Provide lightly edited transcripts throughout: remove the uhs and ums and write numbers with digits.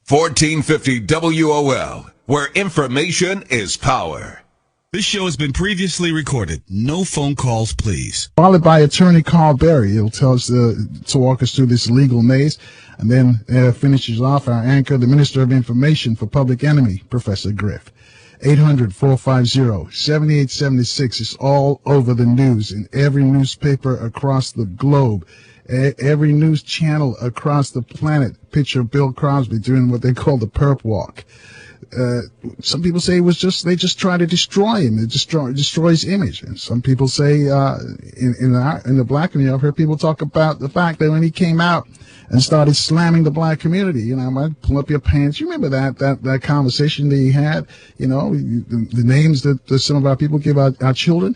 1450 WOL, where information is power. This show has been previously recorded. No phone calls, please. Followed by attorney Carl Berry. He'll tell us to walk us through this legal maze. And then finishes off our anchor, the Minister of Information for Public Enemy, Professor Griff. 800-450-7876 is all over the news in every newspaper across the globe. Every news channel across the planet. Picture Bill Cosby doing what they call the perp walk. Some people say they just try to destroy him. It destroy his image. And some people say, in the black community, I've heard people talk about the fact that when he came out and started slamming the black community, I might pull up your pants. You remember that conversation that he had, the names that some of our people give our children,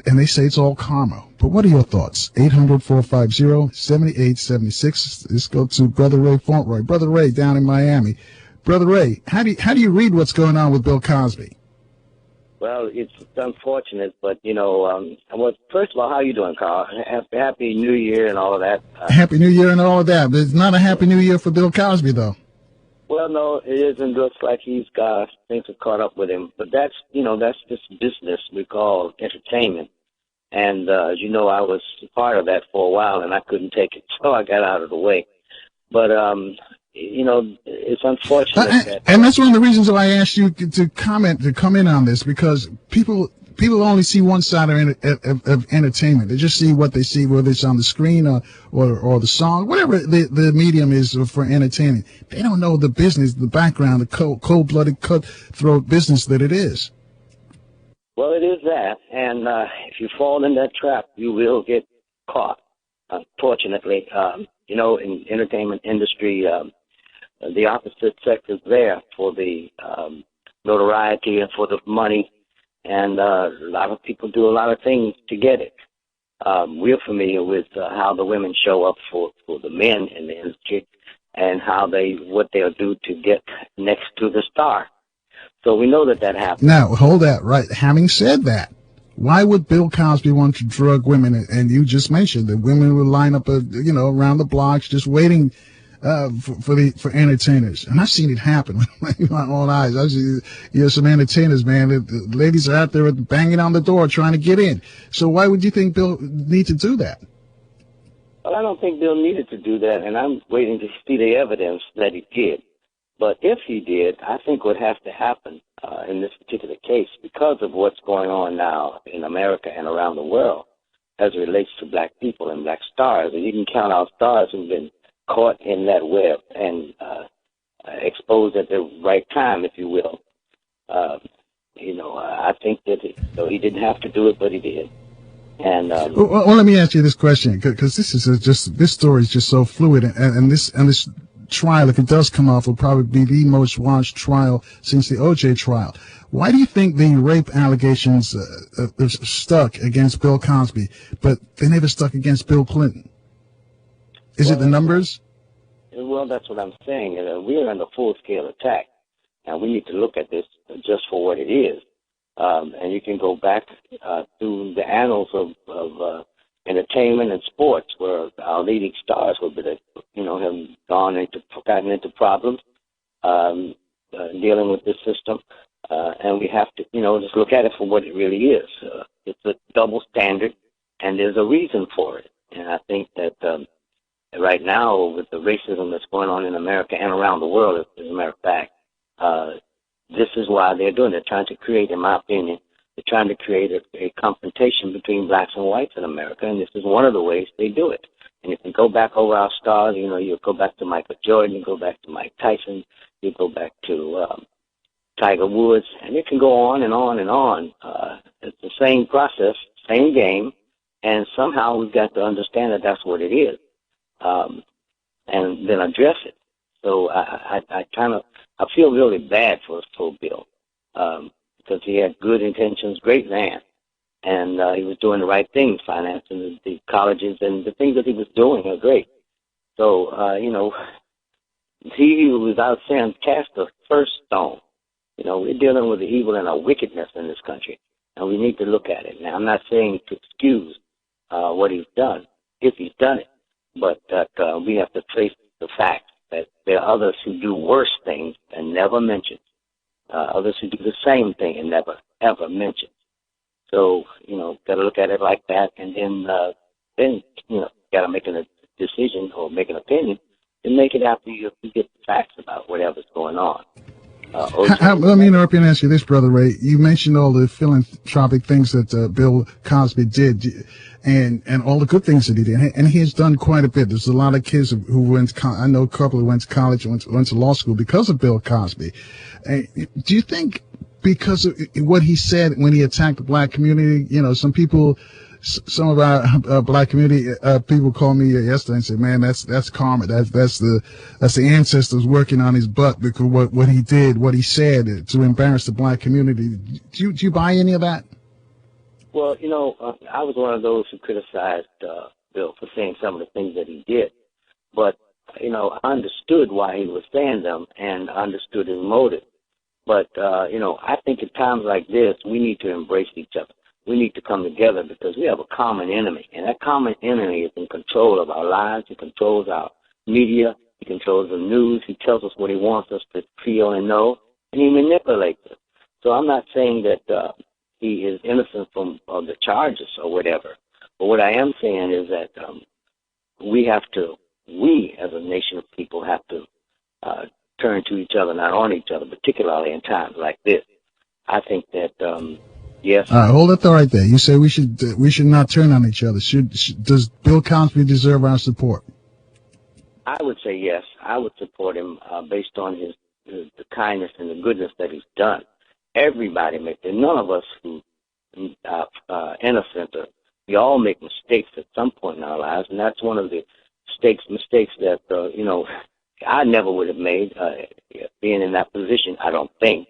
and they say it's all karma. But what are your thoughts? 800-450-7876. Let's go to Brother Ray Fauntleroy. Brother Ray down in Miami. Brother Ray, how do you read what's going on with Bill Cosby? Well, it's unfortunate, but first of all, how are you doing, Carl? Happy New Year and all of that. Happy New Year and all of that, but it's not a Happy New Year for Bill Cosby, though. Well, no, it isn't. Looks like things have caught up with him, but that's this business we call entertainment, and as you know, I was part of that for a while, and I couldn't take it, so I got out of the way. But it's unfortunate and that's one of the reasons why I asked you to come in on this, because people only see one side of entertainment. They just see what they see, whether it's on the screen or the song, whatever the medium is for entertaining. They don't know the business, the background, the cold-blooded, cutthroat business that it is. Well, it is that, and if you fall in that trap, you will get caught. Unfortunately, in entertainment industry, the opposite sex is there for the notoriety and for the money, and a lot of people do a lot of things to get it. We're familiar with how the women show up for the men in the industry, and what they'll do to get next to the star. So we know that happens. Now, hold that, right. Having said that, why would Bill Cosby want to drug women? And you just mentioned that women would line up, around the blocks just waiting for entertainers. And I've seen it happen with my own eyes. I've seen some entertainers, man. The ladies are out there banging on the door trying to get in. So why would you think Bill need to do that? Well, I don't think Bill needed to do that, and I'm waiting to see the evidence that he did. But if he did, I think what has to happen in this particular case, because of what's going on now in America and around the world as it relates to black people and black stars, and you can count out stars who've been caught in that web and exposed at the right time, if you will. I think that he didn't have to do it, but he did. And well, let me ask you this question, because this story is just so fluid, and this trial, if it does come off, will probably be the most watched trial since the OJ trial. Why do you think the rape allegations stuck against Bill Cosby, but they never stuck against Bill Clinton? Is it the numbers? Well, that's what I'm saying. We're under full-scale attack, and we need to look at this just for what it is. And you can go back through the annals of entertainment and sports, where our leading stars have gotten into problems dealing with this system, and we have to, just look at it for what it really is. It's a double standard, and there's a reason for it. And I think that right now, with the racism that's going on in America and around the world, as a matter of fact, this is why they're doing it. They're trying to create, in my opinion, a confrontation between blacks and whites in America, and this is one of the ways they do it. And if you go back over our stars, you go back to Michael Jordan, you go back to Mike Tyson, you go back to Tiger Woods, and it can go on and on and on. It's the same process, same game, and somehow we've got to understand that that's what it is, and then address it. So I feel really bad for Bill, because he had good intentions, great man, and he was doing the right things, financing the colleges, and the things that he was doing are great. So, he who without sin cast the first stone. We're dealing with the evil and the wickedness in this country, and we need to look at it. Now, I'm not saying to excuse what he's done, if he's done it, but that we have to face the facts that there are others who do worse things and never mention. Others who do the same thing and never, ever mention. So, got to look at it like that, and then got to make a decision or make an opinion, and make it after you get the facts about whatever's going on. Let me interrupt you and ask you this, Brother Ray. You mentioned all the philanthropic things that Bill Cosby did, and all the good things that he did, and he has done quite a bit. There's a lot of kids who went. I know a couple who went to college, went to law school because of Bill Cosby. Do you think because of what he said when he attacked the black community, some people, some of our black community people called me yesterday and said, "Man, that's karma. That's the ancestors working on his butt because what he did, what he said to embarrass the black community." Do you buy any of that? Well, I was one of those who criticized Bill for saying some of the things that he did, but I understood why he was saying them and understood his motive. But I think at times like this, we need to embrace each other. We need to come together because we have a common enemy, and that common enemy is in control of our lives. He controls our media. He controls the news. He tells us what he wants us to feel and know, and he manipulates us. So I'm not saying that he is innocent from the charges or whatever. But what I am saying is that we as a nation of people have to turn to each other, not on each other, particularly in times like this. I think that, yes. All right, hold it right there. You say we should not turn on each other. Does Bill Cosby deserve our support? I would say yes. I would support him based on the kindness and the goodness that he's done. Everybody makes it. None of us who are innocent. We all make mistakes at some point in our lives, and that's one of the mistakes that I never would have made being in that position. I don't think,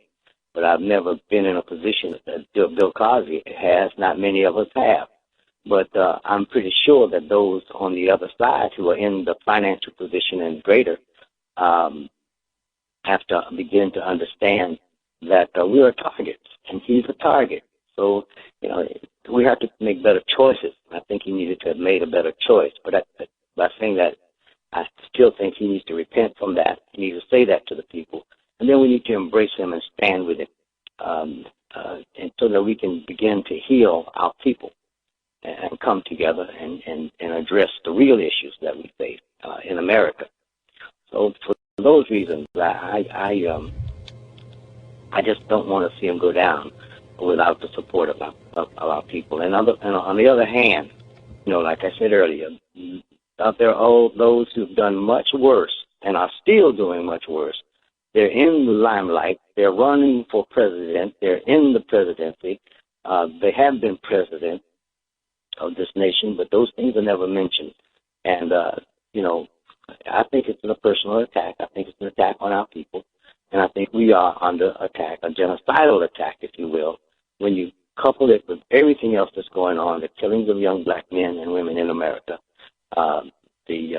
but I've never been in a position that Bill Cosby has. Not many of us have, but I'm pretty sure that those on the other side who are in the financial position and greater have to begin to understand that we are targets, and he's a target. So, we have to make better choices. I think he needed to have made a better choice. But by saying that, I still think he needs to repent from that. He needs to say that to the people. And then we need to embrace him and stand with him, and so that we can begin to heal our people and come together and address the real issues that we face in America. So for those reasons, I just don't want to see him go down without the support of our people. And on the other hand, like I said earlier, out there are those who've done much worse and are still doing much worse. They're in the limelight. They're running for president. They're in the presidency. They have been president of this nation, but those things are never mentioned. And, I think it's a personal attack. I think it's an attack on our people. And I think we are under attack, a genocidal attack, if you will, when you couple it with everything else that's going on, the killings of young black men and women in America, the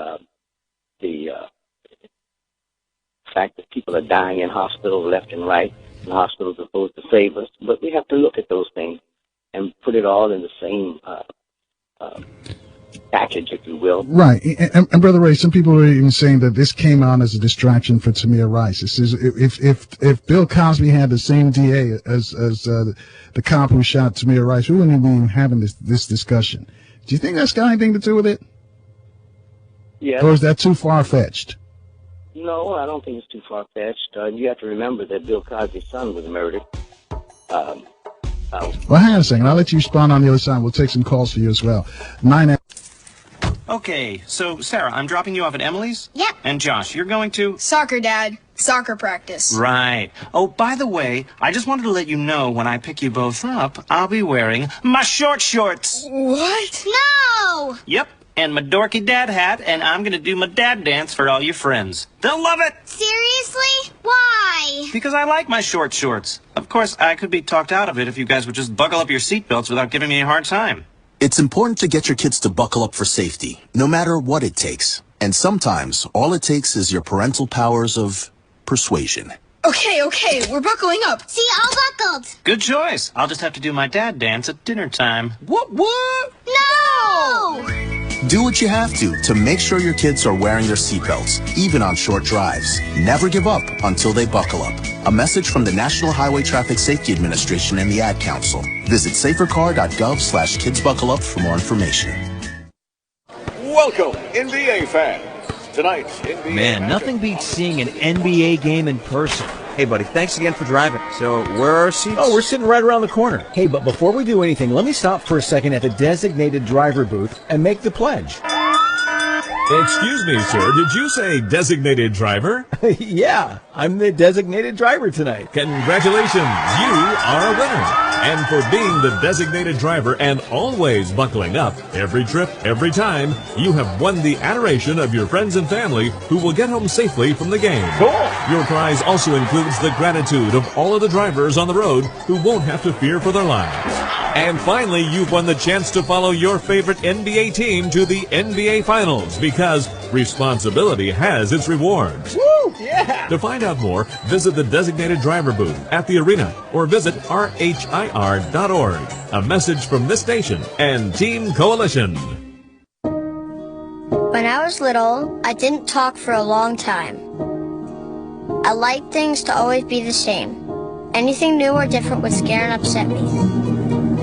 fact that people are dying in hospitals left and right, and hospitals are supposed to save us. But we have to look at those things and put it all in the same package, if you will. Right. And Brother Ray, some people are even saying that this came on as a distraction for Tamir Rice. It says if Bill Cosby had the same DA as the cop who shot Tamir Rice, we wouldn't even be having this discussion. Do you think that's got anything to do with it? Yes. Or is that too far-fetched? No, I don't think it's too far-fetched. You have to remember that Bill Cosby's son was murdered. Well, hang on a second. I'll let you respond on the other side. We'll take some calls for you as well. Okay, so Sarah, I'm dropping you off at Emily's? Yep. And Josh, you're going to? Soccer, Dad. Soccer practice. Right. Oh, by the way, I just wanted to let you know when I pick you both up, I'll be wearing my short shorts. What? No! Yep, and my dorky dad hat, and I'm going to do my dad dance for all your friends. They'll love it! Seriously? Why? Because I like my short shorts. Of course, I could be talked out of it if you guys would just buckle up your seatbelts without giving me a hard time. It's important to get your kids to buckle up for safety, no matter what it takes. And sometimes, all it takes is your parental powers of persuasion. Okay, we're buckling up. See, all buckled. Good choice. I'll just have to do my dad dance at dinner time. What? No! Do what you have to make sure your kids are wearing their seatbelts, even on short drives. Never give up until they buckle up. A message from the National Highway Traffic Safety Administration and the Ad Council. Visit safercar.gov/kidsbuckleup for more information. Welcome, NBA fans. Tonight's NBA Man, nothing beats seeing an NBA game in person. Hey, buddy, thanks again for driving. So, where are our seats? Oh, we're sitting right around the corner. Hey, but before we do anything, let me stop for a second at the designated driver booth and make the pledge. Excuse me, sir. Did you say designated driver? Yeah, I'm the designated driver tonight. Congratulations. You are a winner. And for being the designated driver and always buckling up, every trip, every time, you have won the adoration of your friends and family who will get home safely from the game. Cool. Your prize also includes the gratitude of all of the drivers on the road who won't have to fear for their lives. And finally, you've won the chance to follow your favorite NBA team to the NBA Finals because responsibility has its rewards. Woo! Yeah! To find out more, visit the designated driver booth at the arena or visit rhir.org. A message from this station and Team Coalition. When I was little, I didn't talk for a long time. I liked things to always be the same. Anything new or different would scare and upset me.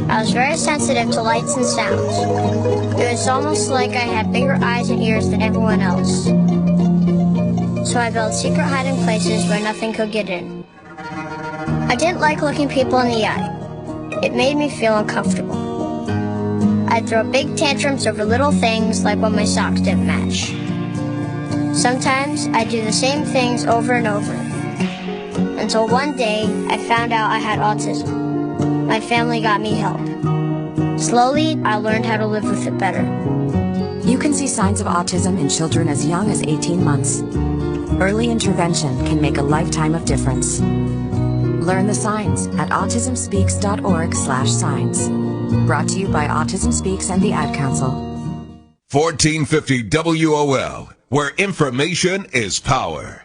I was very sensitive to lights and sounds. It was almost like I had bigger eyes and ears than everyone else. So I built secret hiding places where nothing could get in. I didn't like looking people in the eye. It made me feel uncomfortable. I'd throw big tantrums over little things like when my socks didn't match. Sometimes I'd do the same things over and over. Until one day, I found out I had autism. My family got me help. Slowly, I learned how to live with it better. You can see signs of autism in children as young as 18 months. Early intervention can make a lifetime of difference. Learn the signs at autismspeaks.org/signs. Brought to you by Autism Speaks and the Ad Council. 1450 WOL, where information is power.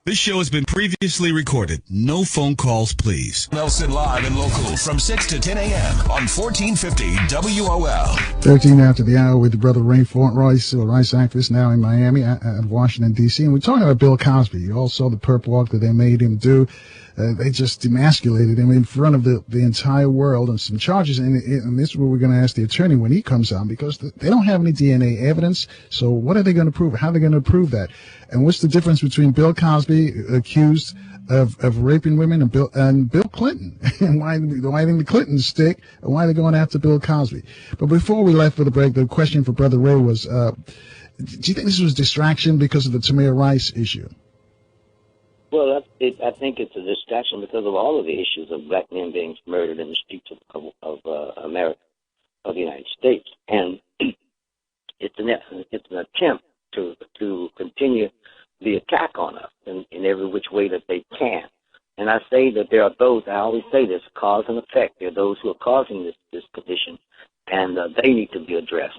This show has been previously recorded. No phone calls, please. Nelson live and local from 6 to 10 a.m. on 1450 WOL. 13 after the hour with the brother Ray Fauntleroy, civil rights activist now in Miami and Washington, D.C. And we're talking about Bill Cosby. You all saw the perp walk that they made him do. They just demasculated him in front of the entire world and some charges. And this is what we're going to ask the attorney when he comes on, because they don't have any DNA evidence. So what are they going to prove? How are they going to prove that? And what's the difference between Bill Cosby, accused of raping women, and Bill Clinton? And why didn't the Clintons stick? And why are they going after Bill Cosby? But before we left for the break, the question for Brother Ray was, do you think this was distraction because of the Tamir Rice issue? Well, I think it's a distraction because of all of the issues of black men being murdered in the streets of America, of the United States, and it's an attempt to continue the attack on us in every which way that they can. And I say that there are those, I always say this, cause and effect. There are those who are causing this condition, and they need to be addressed.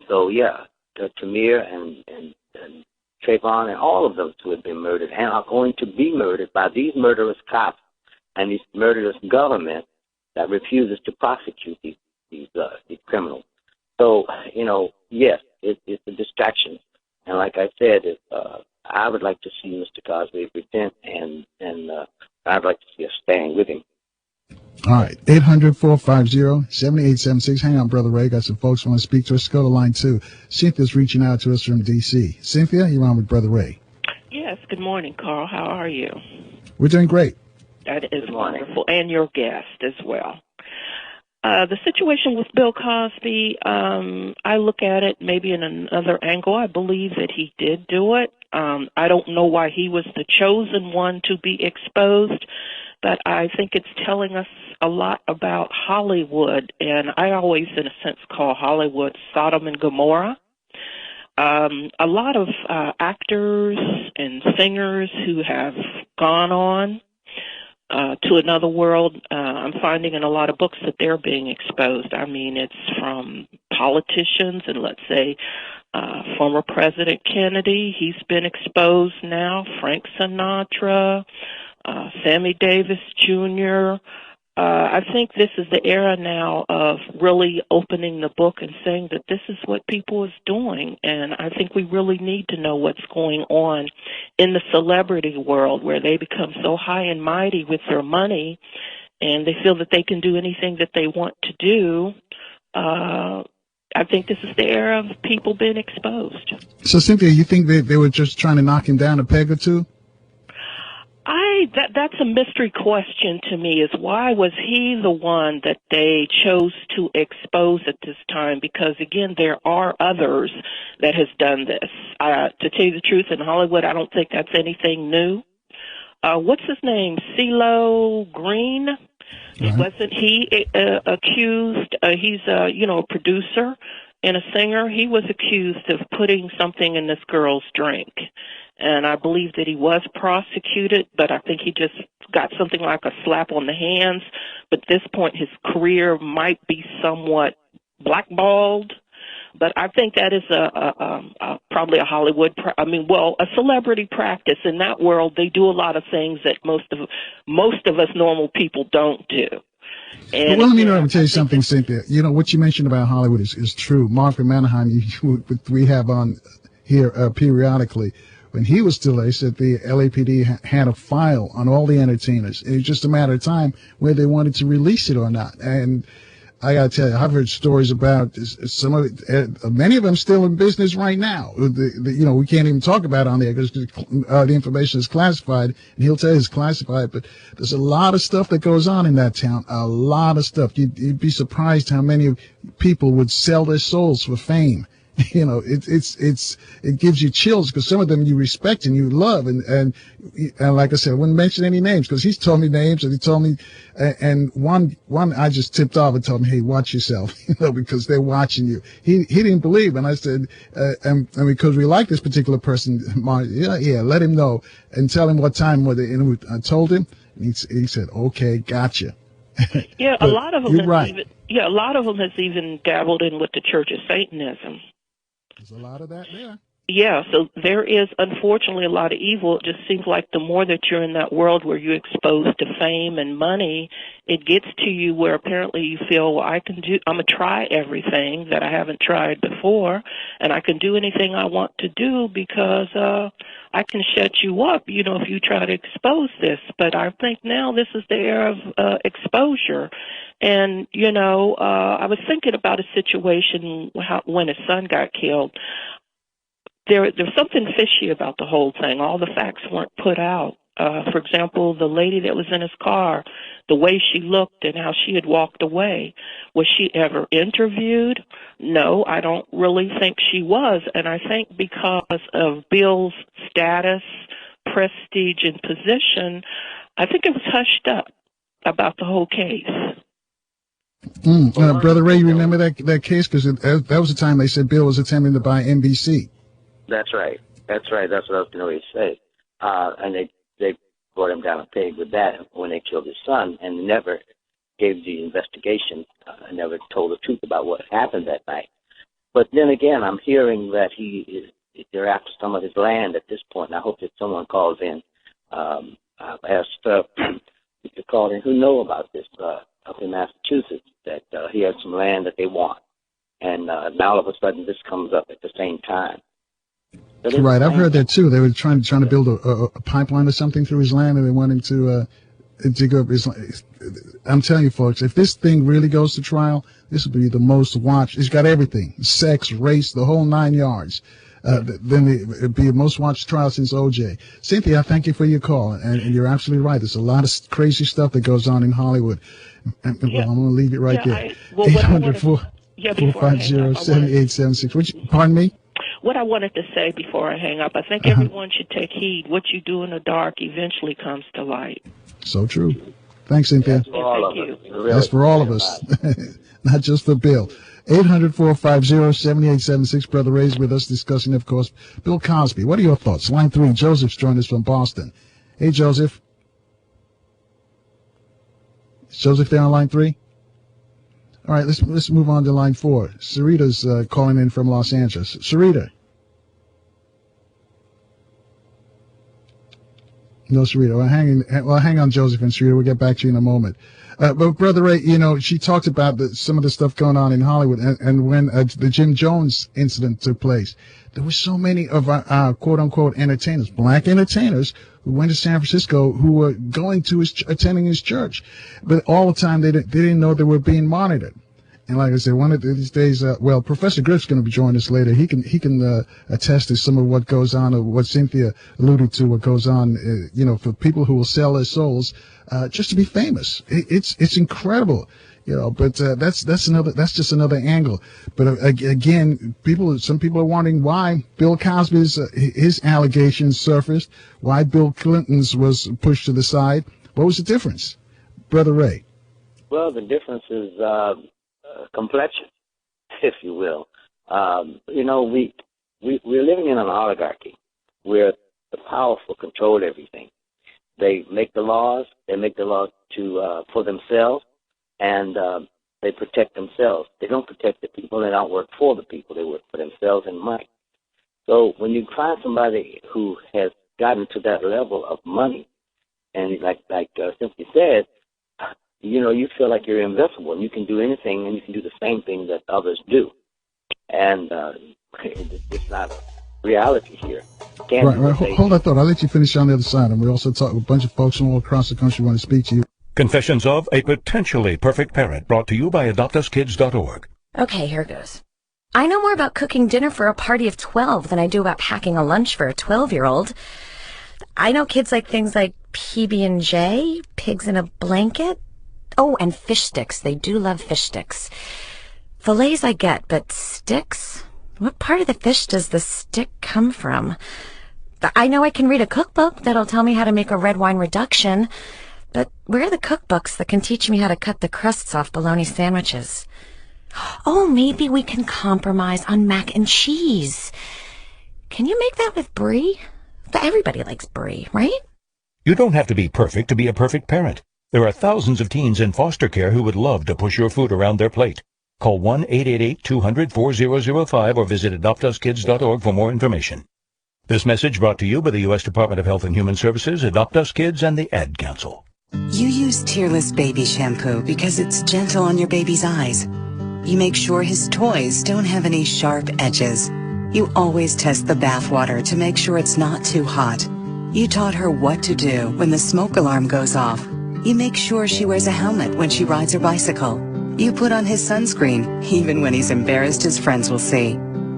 So yeah, Tamir and Trayvon and all of those who have been murdered and are going to be murdered by these murderous cops and these murderous government that refuses to prosecute these criminals. So, yes, it's a distraction. And like I said, I would like to see Mr. Cosby repent, and I'd like to see us stand with him. All right, 800-450-7876. Hang on, Brother Ray. Got some folks who want to speak to us. Go to line 2. Cynthia's reaching out to us from D.C. Cynthia, you're on with Brother Ray. Yes, good morning, Carl. How are you? We're doing great. That is wonderful. And your guest as well. The situation with Bill Cosby, I look at it maybe in another angle. I believe that he did do it. I don't know why he was the chosen one to be exposed, but I think it's telling us a lot about Hollywood, and I always, in a sense, call Hollywood Sodom and Gomorrah. A lot of actors and singers who have gone on to another world, I'm finding in a lot of books that they're being exposed. I mean, it's from politicians, and let's say former President Kennedy, he's been exposed now, Frank Sinatra, Sammy Davis Jr., I think this is the era now of really opening the book and saying that this is what people is doing. And I think we really need to know what's going on in the celebrity world, where they become so high and mighty with their money and they feel that they can do anything that they want to do. I think this is the era of people being exposed. So, Cynthia, you think they were just trying to knock him down a peg or two? That's a mystery question to me, is why was he the one that they chose to expose at this time? Because, again, there are others that has done this. To tell you the truth, in Hollywood, I don't think that's anything new. What's his name? CeeLo Green? Right. Wasn't he accused? He's a producer and a singer. He was accused of putting something in this girl's drink. And I believe that he was prosecuted, but I think he just got something like a slap on the hands. But at this point, his career might be somewhat blackballed. But I think that is probably a Hollywood, a celebrity practice. In that world, they do a lot of things that most of us normal people don't do. And well, let me tell you something, Cynthia. You know, what you mentioned about Hollywood is true. Marvin Manheim, we have on here periodically. When he was still there, he said the LAPD had a file on all the entertainers. It was just a matter of time where they wanted to release it or not. And I got to tell you, I've heard stories about some of it, many of them still in business right now. We can't even talk about it on there because the information is classified, and he'll tell you it's classified. But there's a lot of stuff that goes on in that town, a lot of stuff. You'd be surprised how many people would sell their souls for fame. You know, it gives you chills because some of them you respect and you love. And like I said, I wouldn't mention any names because he's told me names and he told me, and one I just tipped off and told him, hey, watch yourself, because they're watching you. He didn't believe. And I said, and because we like this particular person, yeah, let him know and tell him what time were they. And I told him, and he said, okay, gotcha. Yeah, a lot of them. You're right. A lot of them has even dabbled in with the Church of Satanism. There's a lot of that there. Yeah, so there is, unfortunately, a lot of evil. It just seems like the more that you're in that world where you're exposed to fame and money, it gets to you where apparently you feel, well, I'm going to try everything that I haven't tried before, and I can do anything I want to do because I can shut you up, if you try to expose this. But I think now this is the era of exposure. And, I was thinking about a situation when his son got killed. There's something fishy about the whole thing. All the facts weren't put out. For example, the lady that was in his car, the way she looked and how she had walked away. Was she ever interviewed? No, I don't really think she was. And I think because of Bill's status, prestige, and position, I think it was hushed up about the whole case. Brother Ray, you remember that case? Because that was the time they said Bill was attempting to buy NBC. That's right. That's what I was going to say. And they brought him down a peg with that when they killed his son and never gave the investigation, never told the truth about what happened that night. But then again, I'm hearing that they're after some of his land at this point, and I hope that someone calls in. I've asked people to call in who know about this up in Massachusetts, that he has some land that they want. And now all of a sudden this comes up at the same time. Right, I've heard that too. They were trying to build a pipeline or something through his land, and they want him to dig up his land. I'm telling you, folks, if this thing really goes to trial, this will be the most watched. It's got everything: sex, race, the whole 9 yards. Then it'd be the most watched trial since OJ. Cynthia, I thank you for your call, and you're absolutely right. There's a lot of crazy stuff that goes on in Hollywood. Well, I'm going to leave it right there. 800-450-7876. Pardon me? What I wanted to say before I hang up, I think everyone should take heed. What you do in the dark eventually comes to light. So true. Thank Cynthia. That's for all of us. That's for all of us, not just for Bill. 800-450-7876. Brother Ray's with us discussing, of course, Bill Cosby. What are your thoughts? Line 3, Joseph's joined us from Boston. Hey, Joseph. Is Joseph there on line 3? All right, let's move on to line 4. Sarita's calling in from Los Angeles. Sarita. No, Sarita. Well, hang on, Joseph and Sarita. We'll get back to you in a moment. But Brother Ray, she talked about some of the stuff going on in Hollywood, and when the Jim Jones incident took place, there were so many of our quote-unquote entertainers, black entertainers, who went to San Francisco, who were going to attending his church, but all the time they didn't know they were being monitored. And like I said, one of these days, Professor Griff's going to be joining us later. He can attest to some of what goes on, or what Cynthia alluded to, what goes on, for people who will sell their souls, just to be famous. It's incredible, but that's just another angle. But again, some people are wondering why Bill Cosby's, his allegations surfaced, why Bill Clinton's was pushed to the side. What was the difference? Brother Ray? Well, the difference is, complexion, if you will. We're living in an oligarchy where the powerful control everything. They make the laws. They make the laws for themselves, and they protect themselves. They don't protect the people. They don't work for the people. They work for themselves and money. So when you find somebody who has gotten to that level of money, and like Cynthia said, you feel like you're invincible, and you can do anything, and you can do the same thing that others do. And it's not reality here. Right. Hold that thought. I'll let you finish on the other side. And we also talk with a bunch of folks from all across the country who want to speak to you. Confessions of a Potentially Perfect Parent, brought to you by AdoptUsKids.org. Okay, here goes. I know more about cooking dinner for a party of 12 than I do about packing a lunch for a 12-year-old. I know kids like things like PB&J, pigs in a blanket. Oh, and fish sticks. They do love fish sticks. Fillets I get, but sticks? What part of the fish does the stick come from? I know I can read a cookbook that'll tell me how to make a red wine reduction, but where are the cookbooks that can teach me how to cut the crusts off bologna sandwiches? Oh, maybe we can compromise on mac and cheese. Can you make that with brie? Everybody likes brie, right? You don't have to be perfect to be a perfect parent. There are thousands of teens in foster care who would love to push your food around their plate. Call 1-888-200-4005 or visit AdoptUsKids.org for more information. This message brought to you by the U.S. Department of Health and Human Services, Adopt Us Kids, and the Ad Council. You use Tearless Baby Shampoo because it's gentle on your baby's eyes. You make sure his toys don't have any sharp edges. You always test the bath water to make sure it's not too hot. You taught her what to do when the smoke alarm goes off. You make sure she wears a helmet when she rides her bicycle. You put on his sunscreen, even when he's embarrassed his friends will see.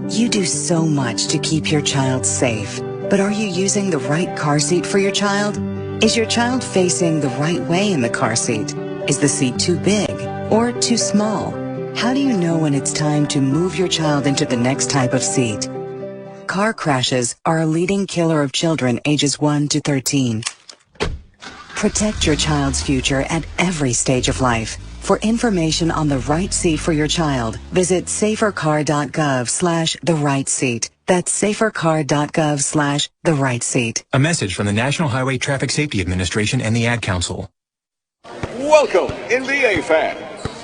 You do so much to keep your child safe. But are you using the right car seat for your child? Is your child facing the right way in the car seat? Is the seat too big or too small? How do you know when it's time to move your child into the next type of seat? Car crashes are a leading killer of children ages 1 to 13. Protect your child's future at every stage of life. For information on the right seat for your child, visit safercar.gov/therightseat. That's safercar.gov/therightseat. A message from the National Highway Traffic Safety Administration and the Ad Council. Welcome, NBA fans.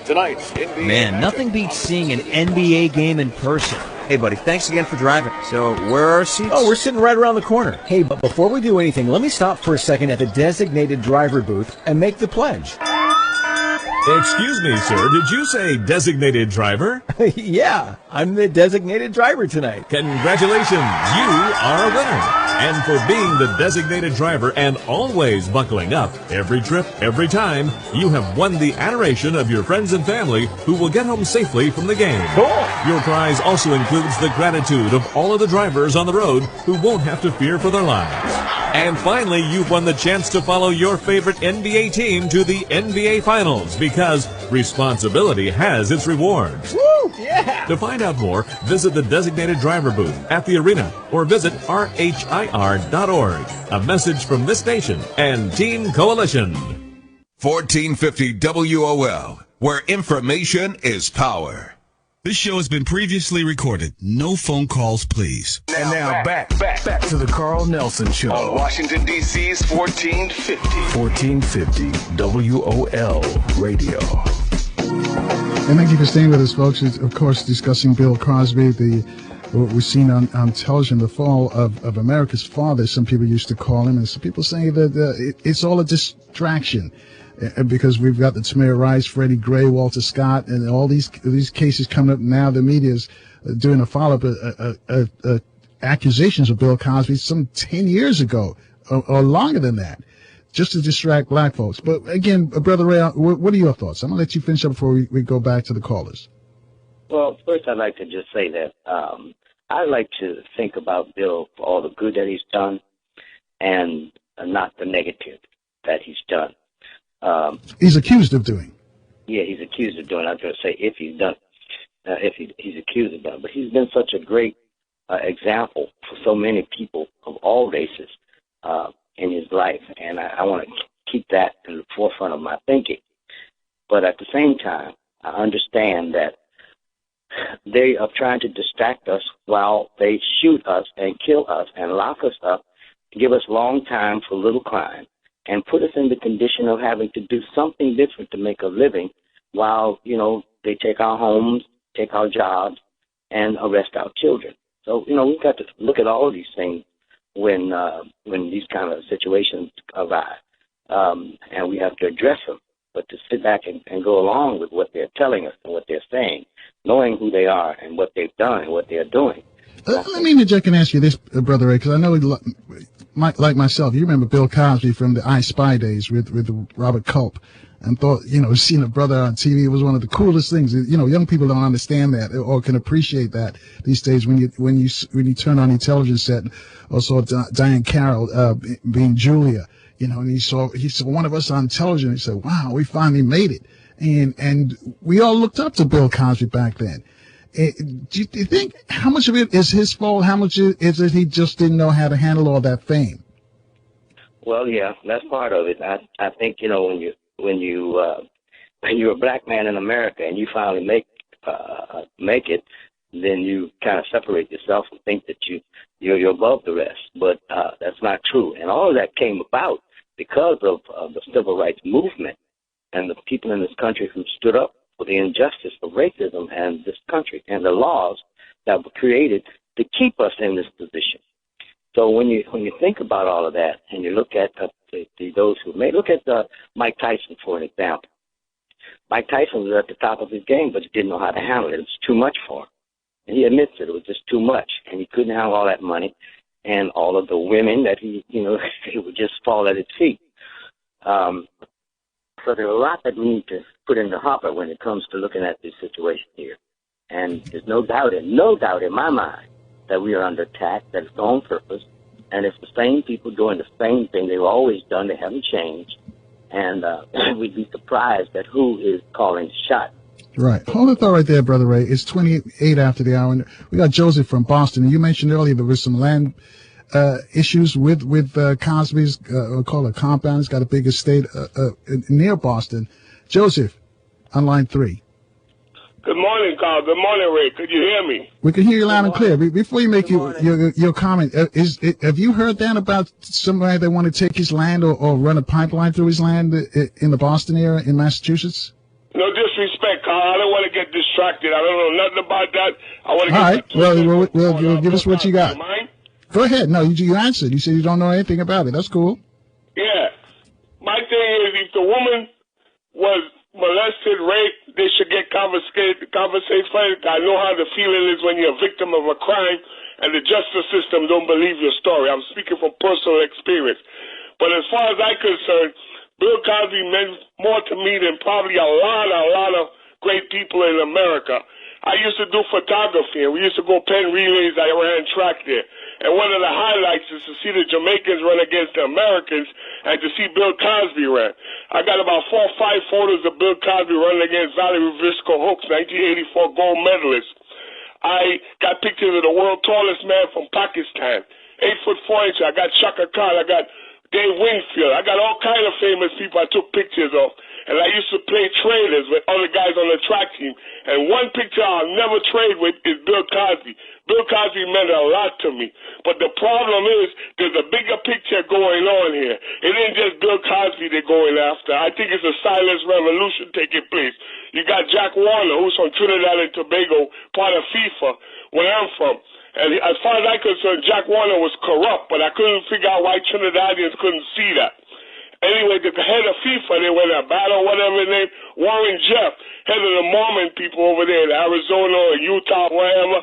Tonight's NBA. Man, nothing beats seeing an NBA game in person. Hey, buddy, thanks again for driving. So, where are our seats? Oh, we're sitting right around the corner. Hey, but before we do anything, let me stop for a second at the designated driver booth and make the pledge. Excuse me, sir. Did you say designated driver? Yeah, I'm the designated driver tonight. Congratulations. You are a winner. And for being the designated driver and always buckling up every trip, every time, you have won the adoration of your friends and family who will get home safely from the game. Cool. Your prize also includes the gratitude of all of the drivers on the road who won't have to fear for their lives. And finally, you've won the chance to follow your favorite NBA team to the NBA Finals because responsibility has its rewards. Woo! Yeah! To find out more, visit the designated driver booth at the arena or visit rhir.org. A message from this station and Team Coalition. 1450 WOL, where information is power. This show has been previously recorded. No phone calls, please. And now back to the Carl Nelson Show on Washington, D.C.'s 1450 WOL Radio. And thank you for staying with us, folks. It's, of course, discussing Bill Cosby, the we've seen on television the fall of America's father, some people used to call him, and some people saying that it's all a distraction because we've got the Tamir Rice, Freddie Gray, Walter Scott, and all these cases coming up now. The media's doing a follow-up accusations of Bill Cosby some 10 years ago or longer than that, just to distract black folks. But again, Brother Ray, what are your thoughts? I'm going to let you finish up before we go back to the callers. Well, first I'd like to just say that I like to think about Bill for all the good that he's done and not the negative that he's done. He's accused of doing. Yeah, he's accused of doing. I was going to say if he's done, he's accused of done. But he's been such a great example for so many people of all races in his life, and I want to keep that in the forefront of my thinking. But at the same time, I understand that they are trying to distract us while they shoot us and kill us and lock us up, give us long time for little crime, and put us in the condition of having to do something different to make a living while, they take our homes, take our jobs, and arrest our children. So, we've got to look at all of these things when these kind of situations arise, and we have to address them. But to sit back and go along with what they're telling us and what they're saying, knowing who they are and what they've done and what they're doing. Let me interject and ask you this, Brother Ray, because I know, like myself, you remember Bill Cosby from the I Spy days with Robert Culp, and thought, seeing a brother on TV was one of the coolest things. Young people don't understand that or can appreciate that these days when you turn on your television set or saw Diane Carroll being Julia. And he saw one of us on television. He said, "Wow, we finally made it," and we all looked up to Bill Cosby back then. Do you think how much of it is his fault? How much is it he just didn't know how to handle all that fame? Well, yeah, that's part of it. I think when you're a black man in America and you finally make it, then you kind of separate yourself and think that you're above the rest. But that's not true. And all of that came about because of the civil rights movement and the people in this country who stood up for the injustice of racism and this country and the laws that were created to keep us in this position. So when you think about all of that and you look at those who made, look at Mike Tyson for an example. Mike Tyson was at the top of his game, but he didn't know how to handle it. It was too much for him. And he admits it was just too much, and he couldn't have all that money and all of the women that they would just fall at his feet. So there's a lot that we need to put in the hopper when it comes to looking at this situation here. And there's no doubt in my mind that we are under attack, that it's on purpose, and it's the same people doing the same thing they've always done. They haven't changed. And we'd be surprised at who is calling the shots. Right. Hold the thought right there, Brother Ray. It's 28 after the hour. And we got Joseph from Boston. And you mentioned earlier there was some land issues with Cosby's, we'll call it compound. It's got a big estate near Boston. Joseph, on line 3. Good morning, Carl. Good morning, Ray. Could you hear me? We can hear you loud and clear. Before you make your comment, have you heard that about somebody that want to take his land or run a pipeline through his land in the Boston area in Massachusetts? No disrespect, Carl. I don't want to get distracted. I don't know nothing about that. I want to All right. Well, give us what you got. Go ahead. No, you answered. You said you don't know anything about it. That's cool. Yeah. My thing is, if the woman was molested, raped, they should get confiscated. I know how the feeling is when you're a victim of a crime and the justice system don't believe your story. I'm speaking from personal experience. But as far as I'm concerned, Bill Cosby meant more to me than probably a lot of great people in America. I used to do photography, and we used to go pen relays. I ran track there. And one of the highlights is to see the Jamaicans run against the Americans and to see Bill Cosby run. I got about 4 or 5 photos of Bill Cosby running against Valerie Visco Hooks, 1984 gold medalist. I got pictures of the world's tallest man from Pakistan, 8 foot 4 inches. I got Shaka Khan. I got Dave Winfield. I got all kinds of famous people I took pictures of. And I used to play trailers with other guys on the track team. And one picture I'll never trade with is Bill Cosby. Bill Cosby meant a lot to me. But the problem is there's a bigger picture going on here. It ain't just Bill Cosby they're going after. I think it's a silent revolution taking place. You got Jack Warner, who's from Trinidad and Tobago, part of FIFA, where I'm from. And as far as I concerned, Jack Warner was corrupt, but I couldn't figure out why Trinidadians couldn't see that. Anyway, the head of FIFA, they went a battle, whatever his name, Warren Jeff, head of the Mormon people over there in Arizona or Utah, wherever.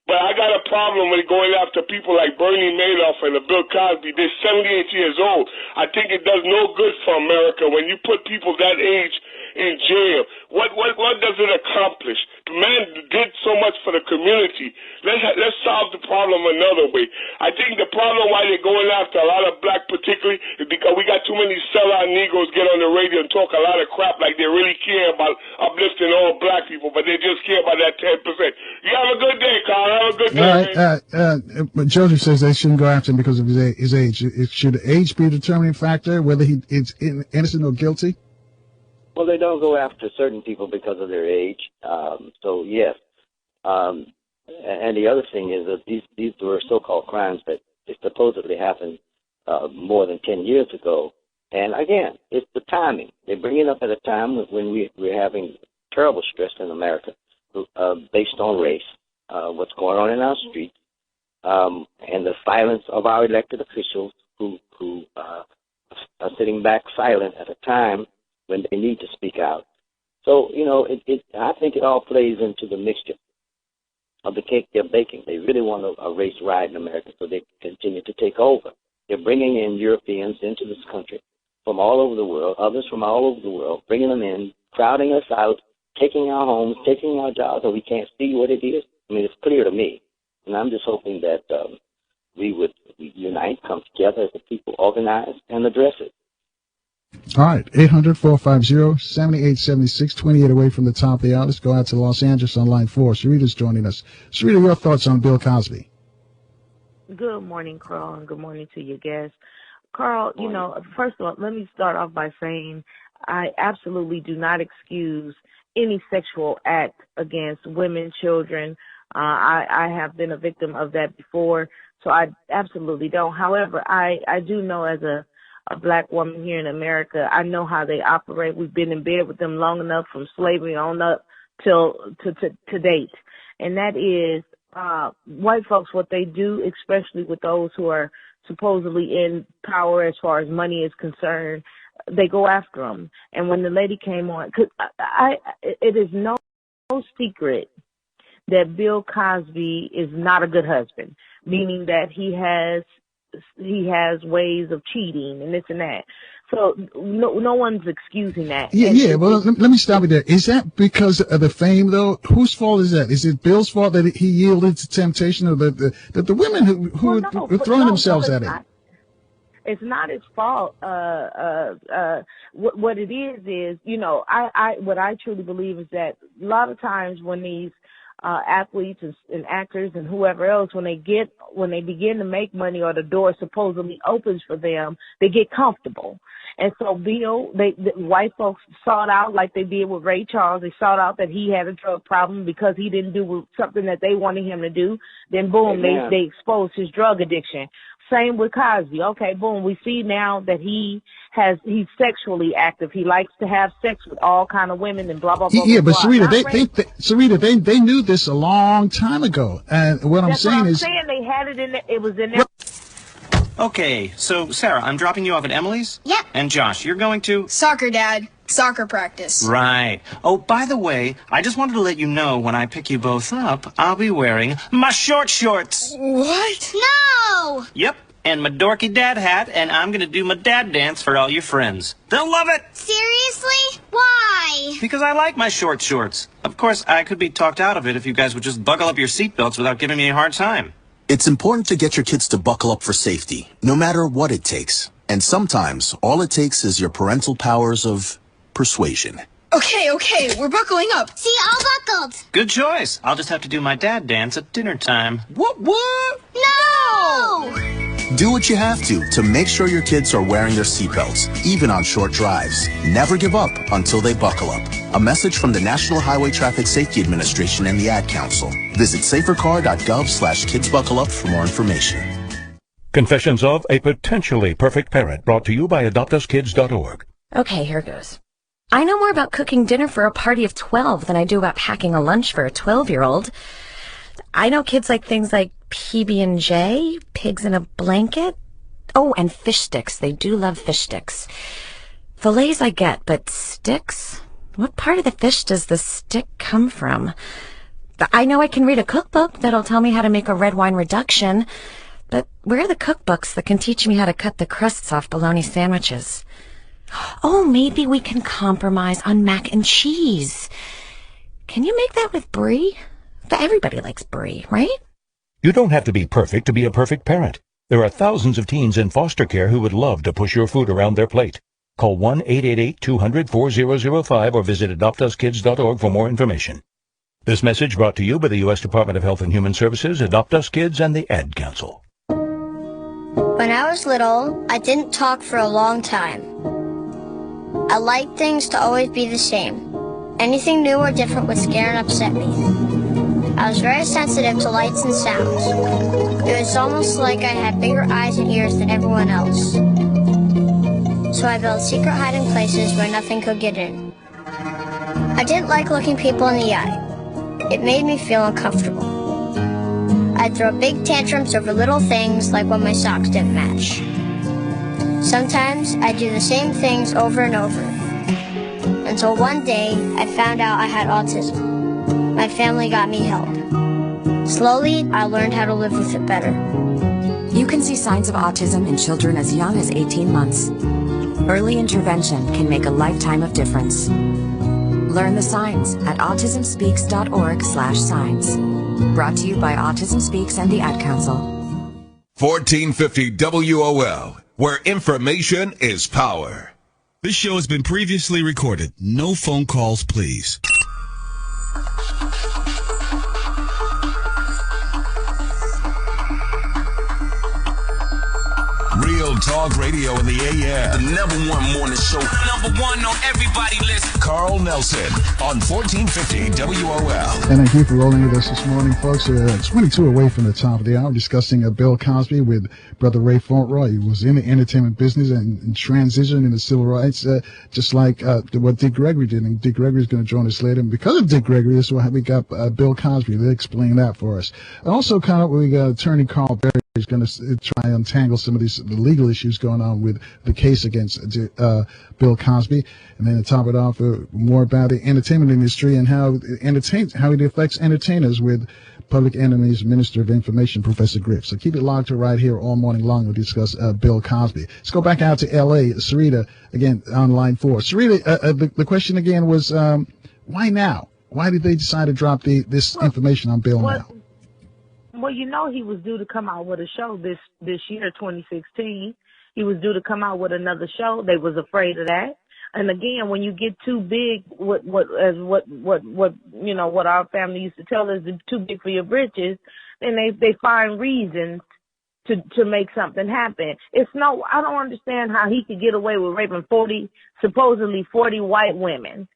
But I got a problem with going after people like Bernie Madoff and Bill Cosby. They're 78 years old. I think it does no good for America when you put people that age in jail. What does it accomplish? The man did so much for the community. Let's solve the problem another way. I think the problem why they're going after a lot of black particularly is because we got too many sellout Negroes get on the radio and talk a lot of crap like they really care about uplifting all black people, but they just care about that 10%. You have a good day, Carl. Have a good day. All right. But Joseph says they shouldn't go after him because of his age. Should age be a determining factor, whether he is innocent or guilty? Well, they don't go after certain people because of their age. So, yes. And the other thing is that these were so-called crimes that supposedly happened more than 10 years ago. And, again, it's the timing. They bring it up at a time when we're having terrible stress in America based on race, what's going on in our streets, and the silence of our elected officials who are sitting back silent at a time when they need to speak out. So, I think it all plays into the mixture of the cake they're baking. They really want a race riot in America so they can continue to take over. They're bringing in Europeans into this country from all over the world, others from all over the world, bringing them in, crowding us out, taking our homes, taking our jobs, and we can't see what it is. I mean, it's clear to me. And I'm just hoping that we would unite, come together as a people, organize, and address it. All right, 800-450-7876, 28 away from the top of the hour. Let's go out to Los Angeles on line 4. Sarita's joining us. Sarita, your thoughts on Bill Cosby? Good morning, Carl, and good morning to your guests. Carl, first of all, let me start off by saying I absolutely do not excuse any sexual act against women, children. I have been a victim of that before, so I absolutely don't. However, I do know as a black woman here in America, I know how they operate. We've been in bed with them long enough from slavery on up till to date. And that is white folks, what they do, especially with those who are supposedly in power as far as money is concerned, they go after them. And when the lady came on, cause it is no secret that Bill Cosby is not a good husband, meaning that he has ways of cheating and this and that. So no one's excusing that. Well, let me stop you there. Is that because of the fame, though? Whose fault is that? Is it Bill's fault that he yielded to temptation, or the women who are throwing themselves at him? It's not his fault. What it is, what I truly believe is that a lot of times when these athletes and actors and whoever else, when they begin to make money or the door supposedly opens for them, they get comfortable. And so Bill, the white folks sought out, like they did with Ray Charles, they sought out that he had a drug problem because he didn't do something that they wanted him to do. Then boom, they exposed his drug addiction. Same with Cosby. Okay, boom, we see now that he's sexually active. He likes to have sex with all kind of women and blah, blah, blah. Yeah, blah, but blah. Sarita, they knew this a long time ago. And what I'm saying is, they had it in there. It was in there. Okay, so Sarah, I'm dropping you off at Emily's? Yep. And Josh, you're going to? Soccer, Dad. Soccer practice. Right. Oh, by the way, I just wanted to let you know when I pick you both up, I'll be wearing my short shorts. What? No! Yep, and my dorky dad hat, and I'm going to do my dad dance for all your friends. They'll love it! Seriously? Why? Because I like my short shorts. Of course, I could be talked out of it if you guys would just buckle up your seatbelts without giving me a hard time. It's important to get your kids to buckle up for safety, no matter what it takes. And sometimes, all it takes is your parental powers of persuasion. Okay, we're buckling up. See, all buckled. Good choice. I'll just have to do my dad dance at dinner time. What? No! Do what you have to make sure your kids are wearing their seatbelts, even on short drives. Never give up until they buckle up. A message from the National Highway Traffic Safety Administration and the Ad Council. Visit safercar.gov/kidsbuckleup for more information. Confessions of a Potentially Perfect Parent, brought to you by adoptuskids.org. Okay, here goes. I know more about cooking dinner for a party of 12 than I do about packing a lunch for a 12-year-old. I know kids like things like PB&J, pigs in a blanket. Oh, and fish sticks. They do love fish sticks. Fillets I get, but sticks? What part of the fish does the stick come from? I know I can read a cookbook that'll tell me how to make a red wine reduction, but where are the cookbooks that can teach me how to cut the crusts off bologna sandwiches? Oh, maybe we can compromise on mac and cheese. Can you make that with brie? Everybody likes brie, right? You don't have to be perfect to be a perfect parent. There are thousands of teens in foster care who would love to push your food around their plate. Call 1-888-200-4005 or visit adoptuskids.org for more information. This message brought to you by the U.S. Department of Health and Human Services, Adopt Us Kids, and the Ad Council. When I was little, I didn't talk for a long time. I liked things to always be the same. Anything new or different would scare and upset me. I was very sensitive to lights and sounds. It was almost like I had bigger eyes and ears than everyone else. So I built secret hiding places where nothing could get in. I didn't like looking people in the eye. It made me feel uncomfortable. I'd throw big tantrums over little things like when my socks didn't match. Sometimes I'd do the same things over and over. Until one day, I found out I had autism. My family got me help. Slowly, I learned how to live with it better. You can see signs of autism in children as young as 18 months. Early intervention can make a lifetime of difference. Learn the signs at autismspeaks.org/signs. Brought to you by Autism Speaks and the Ad Council. 1450 WOL, where information is power. This show has been previously recorded. No phone calls, please. Real Talk Radio in the AM. The #1 morning show. #1 on everybody's list. Carl Nelson on 1450 WOL. And thank you for rolling with us this morning, folks. 22 away from the top of the hour, discussing Bill Cosby with Brother Ray Fauntleroy. He was in the entertainment business and transitioned into civil rights, just like what Dick Gregory did. And Dick Gregory is going to join us later. And because of Dick Gregory, that's why we got Bill Cosby. They'll explain that for us. And also, we got attorney Carl Berry is going to try and untangle some of the legal issues going on with the case against Bill Cosby. And then to top it off, more about the entertainment industry and how it affects entertainers with Public Enemy's Minister of Information, Professor Griff. So keep it locked to right here all morning long. We'll discuss Bill Cosby. Let's go back out to L.A. Sarita, again, on line 4. Sarita, the question again was, why now? Why did they decide to drop this information on Bill now? Well, he was due to come out with a show this year, 2016. He was due to come out with another show. They was afraid of that. And again, when you get too big, what our family used to tell us, too big for your britches, then they find reasons to make something happen. I don't understand how he could get away with raping supposedly 40 white women,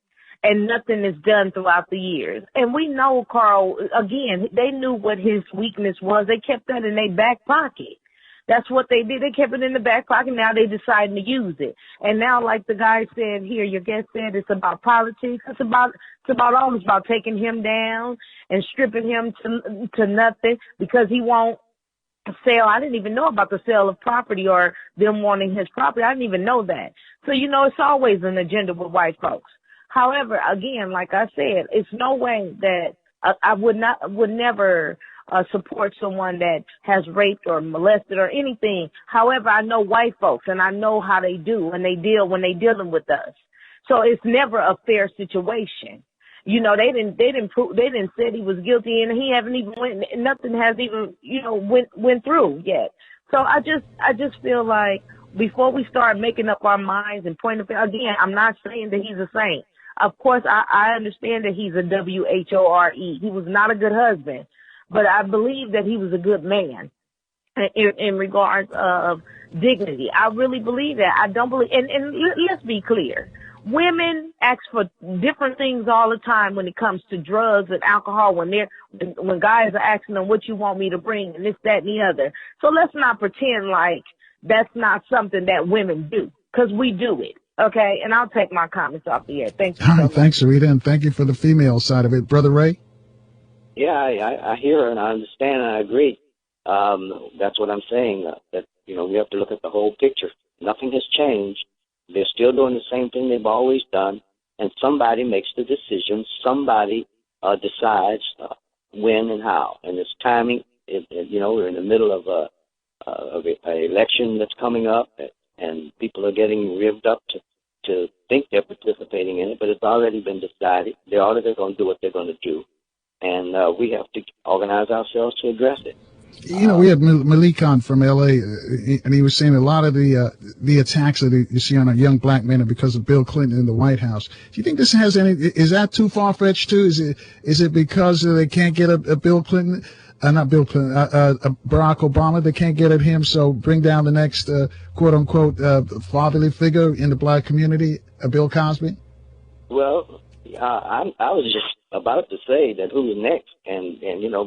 and nothing is done throughout the years. And we know, Carl, again, they knew what his weakness was. They kept that in their back pocket. That's what they did. They kept it in the back pocket. Now they deciding to use it. And now, like the guy said here, your guest said, it's about politics. It's about taking him down and stripping him to nothing because he won't sell. I didn't even know about the sale of property or them wanting his property. I didn't even know that. So, it's always an agenda with white folks. However, again, like I said, it's no way that I would never support someone that has raped or molested or anything. However, I know white folks and I know how they do when they dealing with us. So it's never a fair situation. They didn't say he was guilty and he haven't even nothing has even, went through yet. So I just feel like before we start making up our minds and pointing, again, I'm not saying that he's a saint. Of course, I understand that he's a WHORE. He was not a good husband, but I believe that he was a good man in regards of dignity. I really believe that. I don't believe, and let's be clear. Women ask for different things all the time when it comes to drugs and alcohol, when guys are asking them what you want me to bring and this, that, and the other. So let's not pretend like that's not something that women do, because we do it. Okay, and I'll take my comments off the air. Thank you. All right, thanks, Sarita, and thank you for the female side of it. Brother Ray? Yeah, I hear her, and I understand, and I agree. That's what I'm saying. That we have to look at the whole picture. Nothing has changed. They're still doing the same thing they've always done, and somebody makes the decision. Somebody decides when and how. And it's timing. We're in the middle of a election that's coming up, and people are getting revved up to think they're participating in it, but it's already been decided. They're already going to do what they're going to do, and we have to organize ourselves to address it. We had Malik on from L.A., and he was saying a lot of the attacks that you see on a young black men are because of Bill Clinton in the White House. Do you think this has is that too far-fetched too? Is it because they can't get a Bill Clinton, not Bill Clinton, Barack Obama? They can't get at him, so bring down the next quote-unquote fatherly figure in the black community, Bill Cosby? Well, I was just about to say that who's next, and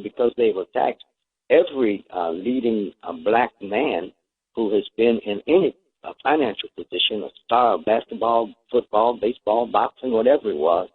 because they've attacked every leading black man who has been in any financial position, a star of basketball, football, baseball, boxing, whatever it was,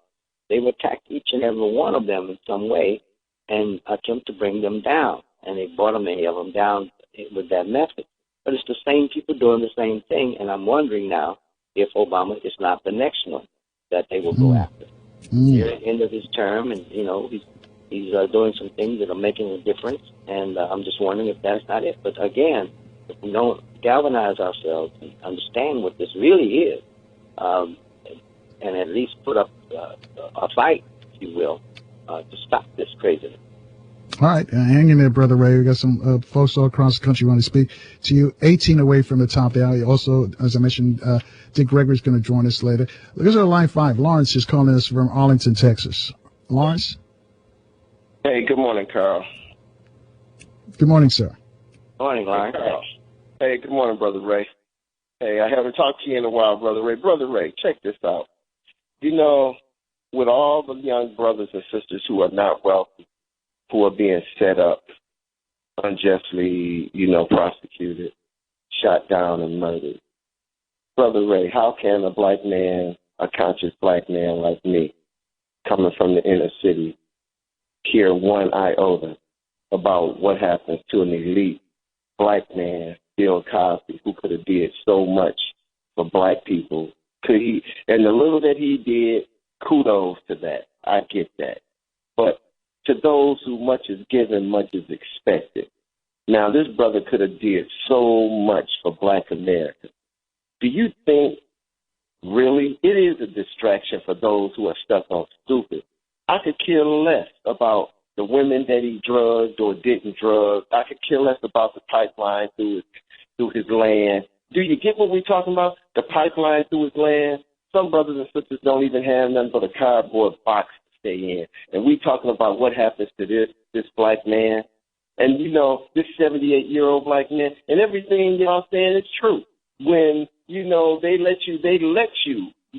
they've attacked each and every one of them in some way and attempt to bring them down. And they brought many of them down with that method. But it's the same people doing the same thing, and I'm wondering now if Obama is not the next one that they will go after. Near the end of his term, and he's doing some things that are making a difference, and I'm just wondering if that's not it. But again, if we don't galvanize ourselves and understand what this really is, and at least put up a fight, if you will, to stop this craziness. All right, hang in there, Brother Ray. We got some folks all across the country who want to speak to you. 18 away from the top of the hour. Also, as I mentioned, Dick Gregory's going to join us later. Let's go to line 5. Lawrence is calling us from Arlington, Texas. Lawrence? Hey, good morning, Carl. Good morning, sir. Morning, Lawrence. Hey, good morning, Brother Ray. Hey, I haven't talked to you in a while, Brother Ray. Brother Ray, check this out. With all the young brothers and sisters who are not wealthy, who are being set up, unjustly, prosecuted, shot down, and murdered. Brother Ray, how can a black man, a conscious black man like me, coming from the inner city, care one iota about what happens to an elite black man, Bill Cosby, who could have did so much for black people? And the little that he did, kudos to that. I get that. But to those who much is given, much is expected. Now, this brother could have did so much for black America. Do you think, really, it is a distraction for those who are stuck on stupid? I could care less about the women that he drugged or didn't drug. I could care less about the pipeline through his land. Do you get what we're talking about? The pipeline through his land? Some brothers and sisters don't even have nothing but a cardboard box to stay in. And we talking about what happens to this black man. And, this 78-year-old black man, and everything y'all saying is true. When,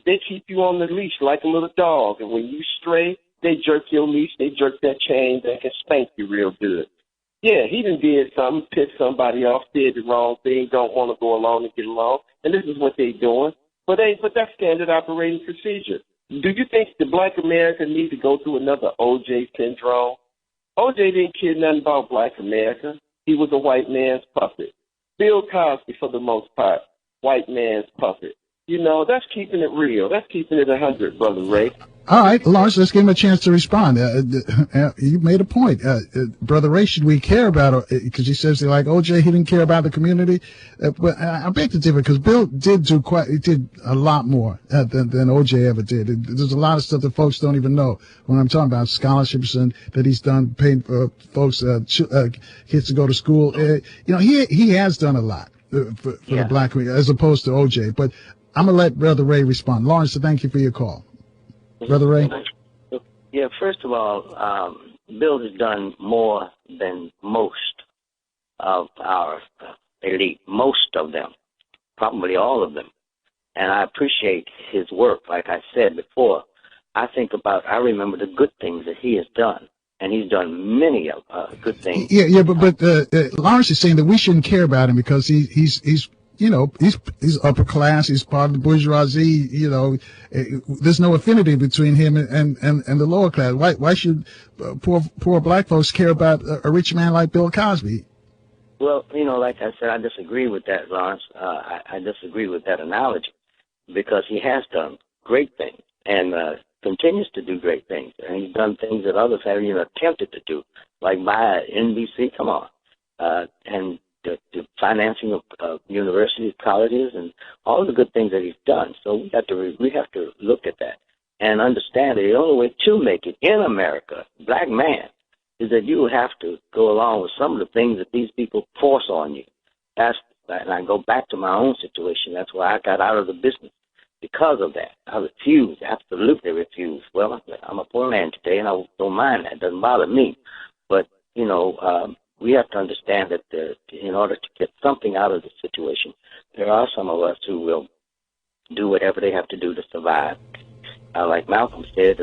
they keep you on the leash like a little dog. And when you stray, they jerk your leash, they jerk that chain, they can spank you real good. Yeah, he done did something, pissed somebody off, did the wrong thing, don't want to go along and get along. And this is what they doing. But that's standard operating procedure. Do you think the black America need to go through another O.J. syndrome? O.J. didn't care nothing about black America. He was a white man's puppet. Bill Cosby, for the most part, white man's puppet. That's keeping it real. That's keeping it 100, Brother Ray. All right, Lawrence, let's give him a chance to respond. You made a point. Brother Ray, should we care about it? Because he says, like O.J., he didn't care about the community. But I beg to differ, because Bill did a lot more than O.J. ever did. There's a lot of stuff that folks don't even know when I'm talking about scholarships and that he's done, paying for folks, kids to go to school. He has done a lot for the black community, as opposed to O.J. But I'm going to let Brother Ray respond. Lawrence, thank you for your call. Brother Ray? Yeah, first of all, Bill has done more than most of our elite, most of them, probably all of them. And I appreciate his work. Like I said before, I remember the good things that he has done. And he's done many of good things. Yeah, but Lawrence is saying that we shouldn't care about him because he's upper class. He's part of the bourgeoisie. There's no affinity between him and the lower class. Why should poor black folks care about a rich man like Bill Cosby? Well, like I said, I disagree with that, Lawrence. I disagree with that analogy because he has done great things and continues to do great things. And he's done things that others haven't even attempted to do, like buy NBC, come on, and the financing of universities, colleges, and all the good things that he's done. So we have to look at that and understand that the only way to make it in America, black man, is that you have to go along with some of the things that these people force on you. And I go back to my own situation. That's why I got out of the business because of that. I refused, absolutely refused. Well, I'm a poor man today, and I don't mind that. It doesn't bother me. But, we have to understand that in order to get something out of the situation, there are some of us who will do whatever they have to do to survive. Like Malcolm said,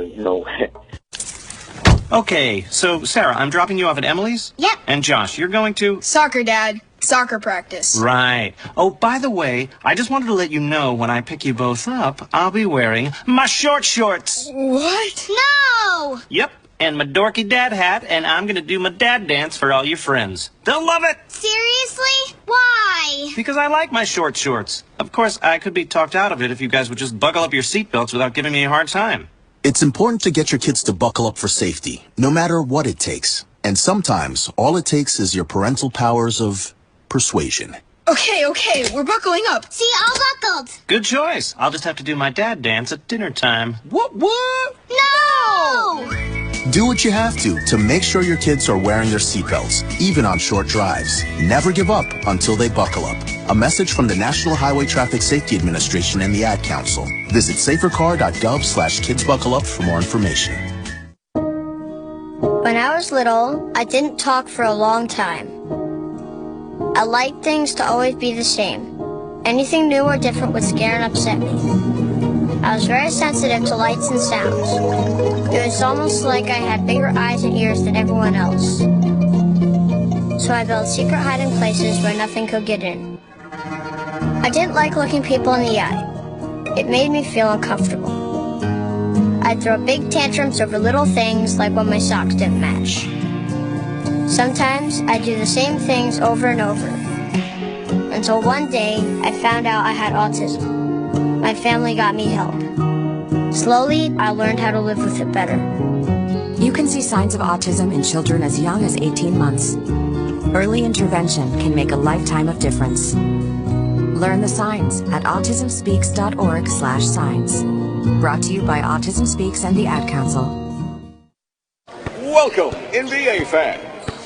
Okay, so Sarah, I'm dropping you off at Emily's? Yep. And Josh, you're going to? Soccer, Dad. Soccer practice. Right. Oh, by the way, I just wanted to let you know when I pick you both up, I'll be wearing my short shorts. What? No! Yep, and my dorky dad hat, and I'm going to do my dad dance for all your friends. They'll love it! Seriously? Why? Because I like my short shorts. Of course, I could be talked out of it if you guys would just buckle up your seatbelts without giving me a hard time. It's important to get your kids to buckle up for safety, no matter what it takes. And sometimes, all it takes is your parental powers of persuasion. Okay, we're buckling up. See, all buckled. Good choice. I'll just have to do my dad dance at dinner time. What? No! Do what you have to make sure your kids are wearing their seatbelts, even on short drives. Never give up until they buckle up. A message from the National Highway Traffic Safety Administration and the Ad Council. Visit safercar.gov/kidsbuckleup for more information. When I was little, I didn't talk for a long time. I liked things to always be the same. Anything new or different would scare and upset me. I was very sensitive to lights and sounds. It was almost like I had bigger eyes and ears than everyone else. So I built secret hiding places where nothing could get in. I didn't like looking people in the eye. It made me feel uncomfortable. I'd throw big tantrums over little things like when my socks didn't match. Sometimes I'd do the same things over and over. Until one day, I found out I had autism. My family got me help. Slowly, I learned how to live with it better. You can see signs of autism in children as young as 18 months. Early intervention can make a lifetime of difference. Learn the signs at autismspeaks.org/signs. Brought to you by Autism Speaks and the Ad Council. Welcome, NBA fans.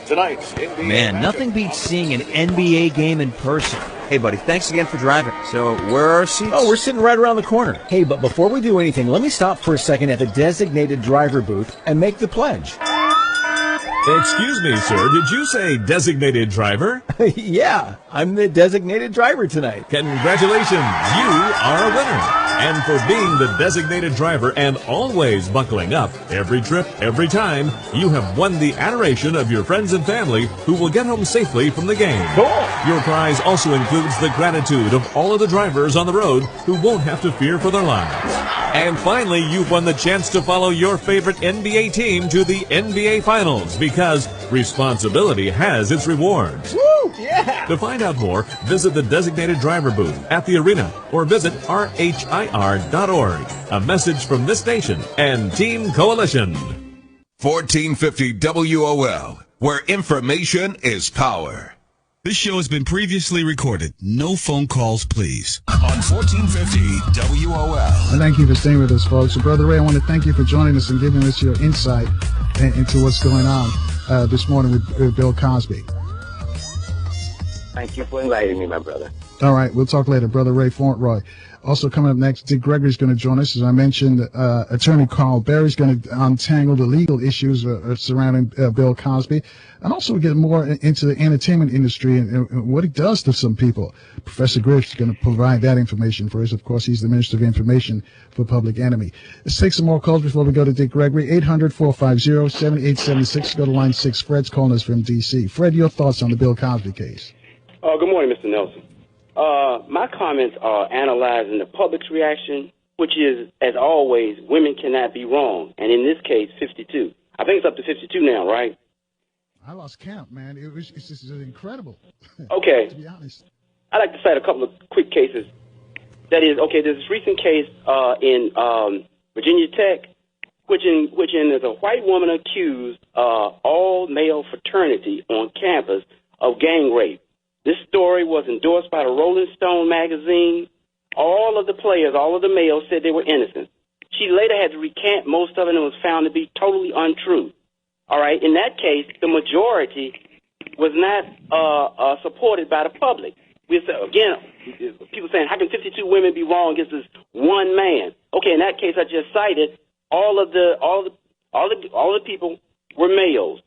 Tonight's NBA Man, nothing beats seeing an NBA game in person. Hey, buddy, thanks again for driving. So, where are our seats? Oh, we're sitting right around the corner. Hey, but before we do anything, let me stop for a second at the designated driver booth and make the pledge. Excuse me, sir. Did you say designated driver? Yeah, I'm the designated driver tonight. Congratulations. You are a winner. And for being the designated driver and always buckling up, every trip, every time, you have won the adoration of your friends and family who will get home safely from the game. Cool. Your prize also includes the gratitude of all of the drivers on the road who won't have to fear for their lives. And finally, you've won the chance to follow your favorite NBA team to the NBA Finals because responsibility has its rewards. Woo! Yeah! To find out more, visit the designated driver booth at the arena or visit rhir.org. A message from this station and Team Coalition. 1450 WOL, where information is power. This show has been previously recorded. No phone calls, please. On 1450 WOL. And thank you for staying with us, folks. So, Brother Ray, I want to thank you for joining us and giving us your insight into what's going on this morning with Bill Cosby. Thank you for inviting me, my brother. All right, we'll talk later. Brother Ray Fauntleroy. Also coming up next, Dick Gregory's going to join us. As I mentioned, attorney Carl Berry's going to untangle the legal issues surrounding Bill Cosby. And also get more into the entertainment industry and what it does to some people. Professor Griff's going to provide that information for us. Of course, he's the Minister of Information for Public Enemy. Let's take some more calls before we go to Dick Gregory. 800-450-7876. Go to line 6. Fred's calling us from D.C. Fred, your thoughts on the Bill Cosby case? Good morning, Mr. Nelson. My comments are analyzing the public's reaction, which is, as always, women cannot be wrong. And in this case, 52. I think it's up to 52 now, right? I lost count, man. It's just incredible. Okay. To be honest. I'd like to cite a couple of quick cases. That is, okay, there's this recent case in Virginia Tech, which is a white woman accused all-male fraternity on campus of gang rape. This story was endorsed by the Rolling Stone magazine. All of the players, all of the males said they were innocent. She later had to recant most of it and was found to be totally untrue. All right, in that case, the majority was not supported by the public. Again, people saying, how can 52 women be wrong against this one man? Okay, in that case I just cited, all the people were males.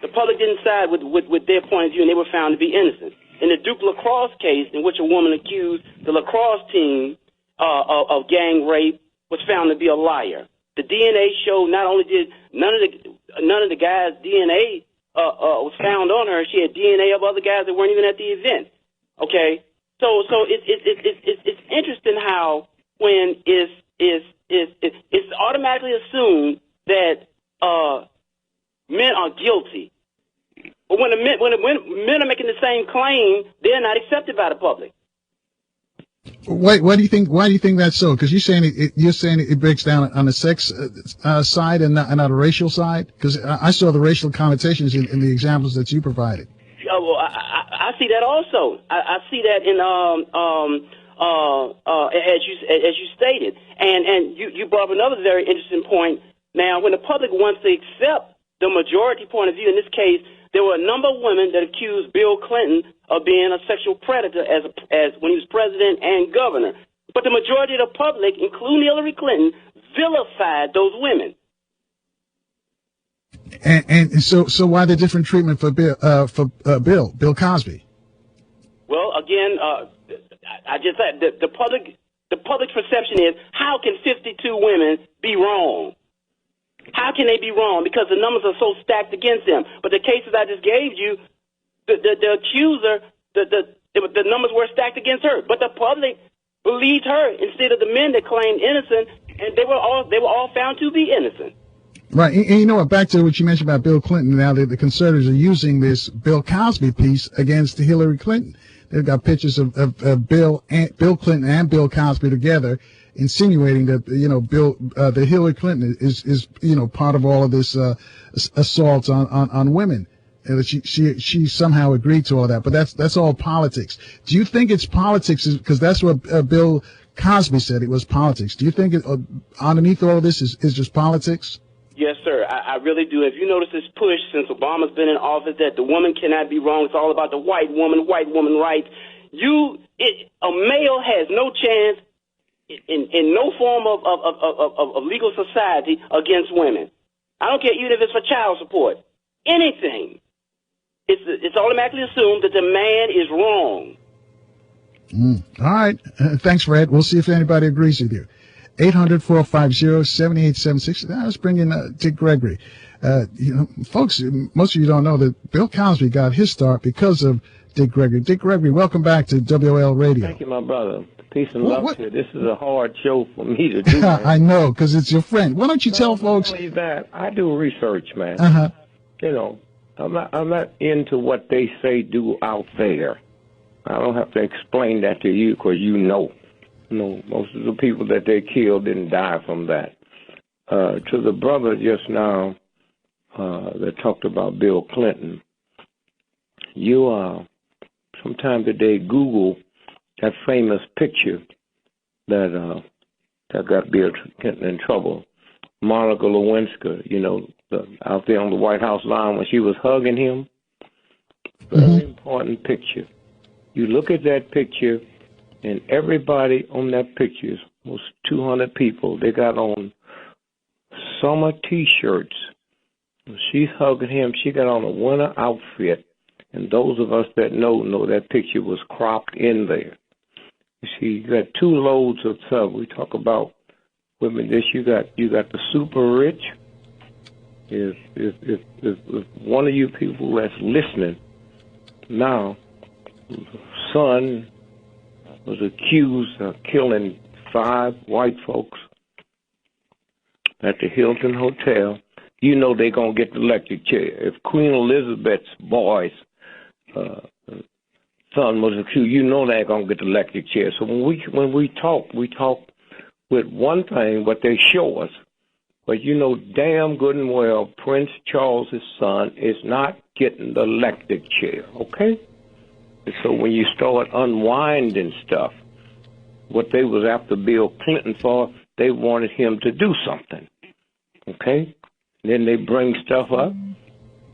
The public didn't side with their point of view, and they were found to be innocent. In the Duke lacrosse case, in which a woman accused the lacrosse team of gang rape, was found to be a liar. The DNA showed not only did none of the guys' DNA was found on her, she had DNA of other guys that weren't even at the event. Okay, so it's interesting how when it's automatically assumed that men are guilty, but when men are making the same claim, they're not accepted by the public. Wait, what do you think? Why do you think that's so? Because you're saying it breaks down on the sex side and not a racial side. Because I saw the racial connotations in the examples that you provided. Well, I see that also. I see that in as you stated, and you brought up another very interesting point. Now, when the public wants to accept the majority point of view, in this case, there were a number of women that accused Bill Clinton of being a sexual predator as when he was president and governor. But the majority of the public, including Hillary Clinton, vilified those women. And so why the different treatment for Bill Cosby? Well, again, I just said the public's perception is, how can 52 women be wrong? How can they be wrong? Because the numbers are so stacked against them. But the cases I just gave you, the accuser, the numbers were stacked against her. But the public believed her instead of the men that claimed innocent, and they were all found to be innocent. Right, and you know what? Back to what you mentioned about Bill Clinton. Now the conservatives are using this Bill Cosby piece against Hillary Clinton. They've got pictures of Bill Clinton and Bill Cosby together, insinuating that that Hillary Clinton is part of all of this assaults on women, and that she somehow agreed to all that. But that's all politics. Do you think it's politics? Because that's what Bill Cosby said, it was politics. Do you think underneath all of this is just politics? Yes, sir. I really do. If you notice this push since Obama's been in office that the woman cannot be wrong, it's all about the white woman rights. A male has no chance in no form of legal society against women. I don't care even if it's for child support. Anything. It's automatically assumed that the man is wrong. All right. Thanks, Fred. We'll see if anybody agrees with you. 800-450-7876. Now let's bring in Dick Gregory. Folks, most of you don't know that Bill Cosby got his start because of Dick Gregory. Dick Gregory, welcome back to WL Radio. Thank you, my brother. Peace and love to you. This is a hard show for me to do. I know, because it's your friend. Why don't you tell folks? Not only that, I do research, man. I'm not into what they say do out there. I don't have to explain that to you because you know. Most of the people that they killed didn't die from that. To the brother just now that talked about Bill Clinton, you sometime today Google that famous picture that got Bill Clinton in trouble. Monica Lewinsky, out there on the White House lawn when she was hugging him. Very important picture. You look at that picture, and everybody on that picture, almost 200 people, they got on summer T-shirts. When she's hugging him, she got on a winter outfit. And those of us that know that picture was cropped in there. You see, you got two loads of stuff. We talk about women. You got the super rich. If one of you people that's listening now, son was accused of killing 5 white folks at the Hilton Hotel. you know they're going to get the electric chair. If Queen Elizabeth's boy's son was accused, you know they're going to get the electric chair. So when we talk with one thing, what they show us. But you know damn good and well Prince Charles's son is not getting the electric chair, okay? And so when you start unwinding stuff, what they was after Bill Clinton for, they wanted him to do something, okay? Then they bring stuff up,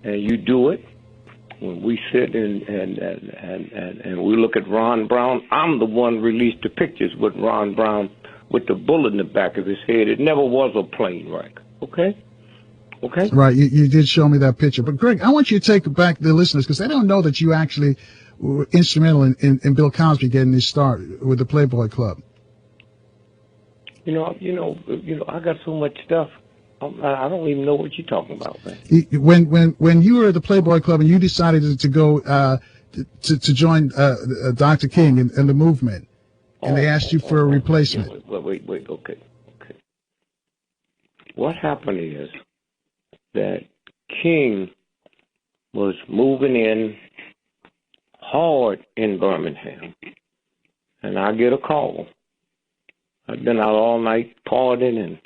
and you do it. When we sit and we look at Ron Brown, I'm the one released the pictures with Ron Brown with the bullet in the back of his head. It never was a plane wreck, okay? Okay? Right, you did show me that picture. But, Greg, I want you to take back the listeners, because they don't know that you actually were instrumental in Bill Cosby getting his start with the Playboy Club. You know, I got so much stuff. I don't even know what you're talking about, man. When you were at the Playboy Club and you decided to go to join Dr. King and the movement, and they asked you for a replacement. Wait, okay. What happened is that King was moving in hard in Birmingham, and I get a call. I've been out all night partying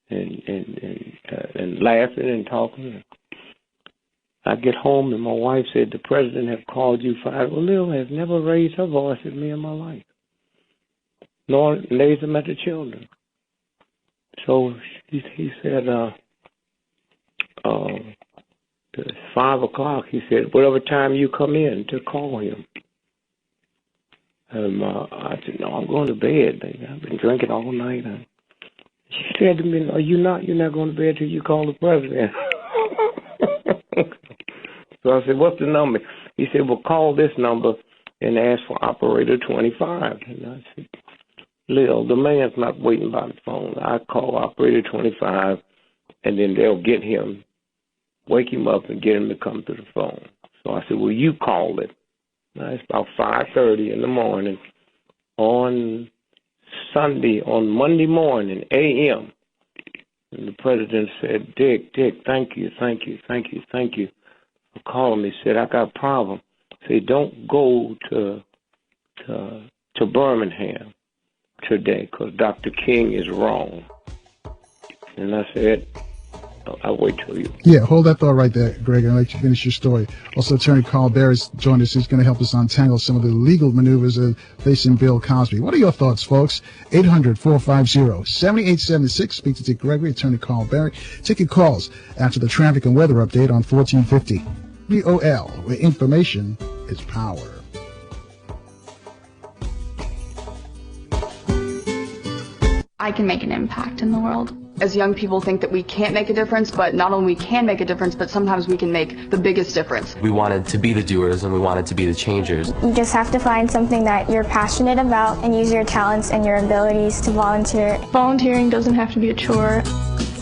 and laughing and talking. I get home and my wife said, the president have called you for it. Well, Lil has never raised her voice at me in my life, nor raised them at the children. So he said, it's 5 o'clock. He said, whatever time you come in to call him. I said, no, I'm going to bed, baby. I've been drinking all night. She said to me, no, you're not going to bed till you call the president. So I said, what's the number? He said, well, call this number and ask for operator 25. And I said, Lil, the man's not waiting by the phone. I call operator 25, and then they'll get him, wake him up and get him to come to the phone. So I said, well, you call it. Now, it's about 5:30 in the morning on Monday morning, a.m. And the president said, Dick, thank you for calling me. He said, I got a problem. He said, don't go to Birmingham today because Dr. King is wrong. And I said, I'll wait till you. Yeah, hold that thought right there, Greg, and I'll let you finish your story. Also, Attorney Carl Barrett's joined us. He's going to help us untangle some of the legal maneuvers facing Bill Cosby. What are your thoughts, folks? 800-450-7876. Speak to Dick Gregory, Attorney Carl Barrett. Take your calls after the traffic and weather update on 1450 B.i.l.l., where information is power. I can make an impact in the world. As young people think that we can't make a difference, but not only we can make a difference, but sometimes we can make the biggest difference. We wanted to be the doers and we wanted to be the changers. You just have to find something that you're passionate about and use your talents and your abilities to volunteer. Volunteering doesn't have to be a chore.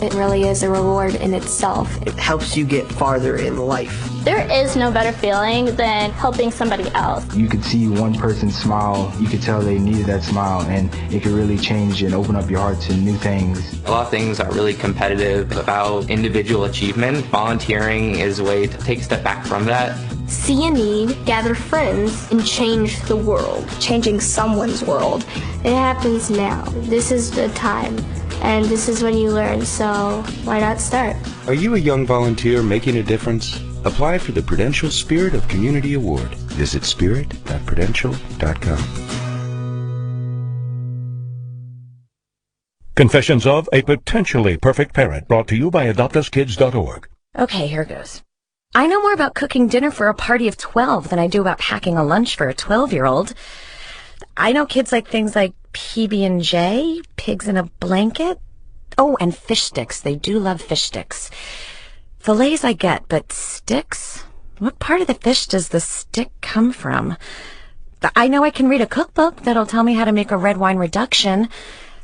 It really is a reward in itself. It helps you get farther in life. There is no better feeling than helping somebody else. You could see one person smile, you could tell they needed that smile, and it could really change and open up your heart to new things. A lot of things are really competitive about individual achievement. Volunteering is a way to take a step back from that. See a need, gather friends, and change the world. Changing someone's world. It happens now. This is the time. And this is when you learn, so why not start? Are you a young volunteer making a difference? Apply for the Prudential Spirit of Community Award. Visit spirit.prudential.com. Confessions of a Potentially Perfect Parent, brought to you by AdoptUsKids.org. Okay, here goes. I know more about cooking dinner for a party of 12 than I do about packing a lunch for a 12-year-old. I know kids like things like PB&J, pigs in a blanket. Oh, and fish sticks. They do love fish sticks. Fillets I get, but sticks? What part of the fish does the stick come from? I know I can read a cookbook that'll tell me how to make a red wine reduction,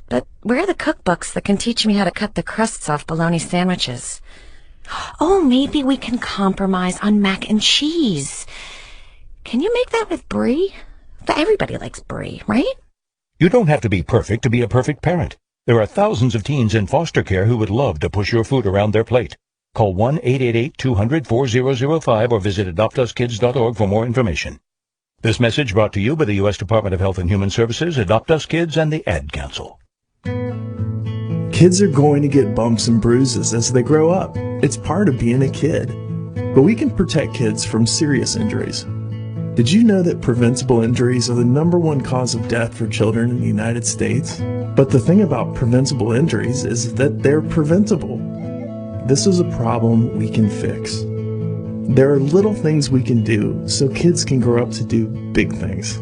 but where are the cookbooks that can teach me how to cut the crusts off bologna sandwiches? Oh, maybe we can compromise on mac and cheese. Can you make that with brie? Everybody likes brie, right? You don't have to be perfect to be a perfect parent. There are thousands of teens in foster care who would love to push your food around their plate. Call 1-888-200-4005 or visit adoptuskids.org for more information. This message brought to you by the U.S. Department of Health and Human Services, Adopt Us Kids, and the Ad Council. Kids are going to get bumps and bruises as they grow up. It's part of being a kid. But we can protect kids from serious injuries. Did you know that preventable injuries are the #1 cause of death for children in the United States? But the thing about preventable injuries is that they're preventable. This is a problem we can fix. There are little things we can do so kids can grow up to do big things.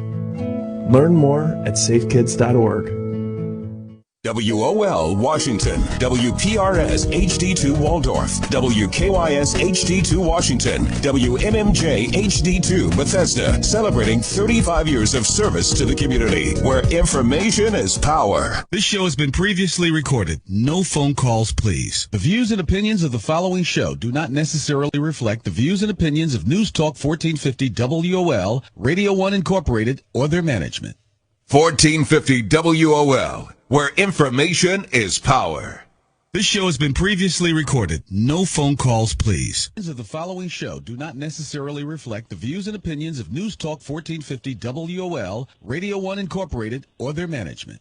Learn more at safekids.org. WOL Washington, WPRS HD2 Waldorf, WKYS HD2 Washington, WMMJ HD2 Bethesda, celebrating 35 years of service to the community, where information is power. This show has been previously recorded. No phone calls, please. The views and opinions of the following show do not necessarily reflect the views and opinions of News Talk 1450 WOL, Radio 1 Incorporated, or their management. 1450 WOL, where information is power. This show has been previously recorded. No phone calls, please. The views of the following show do not necessarily reflect the views and opinions of News Talk 1450 WOL, Radio 1 Incorporated, or their management.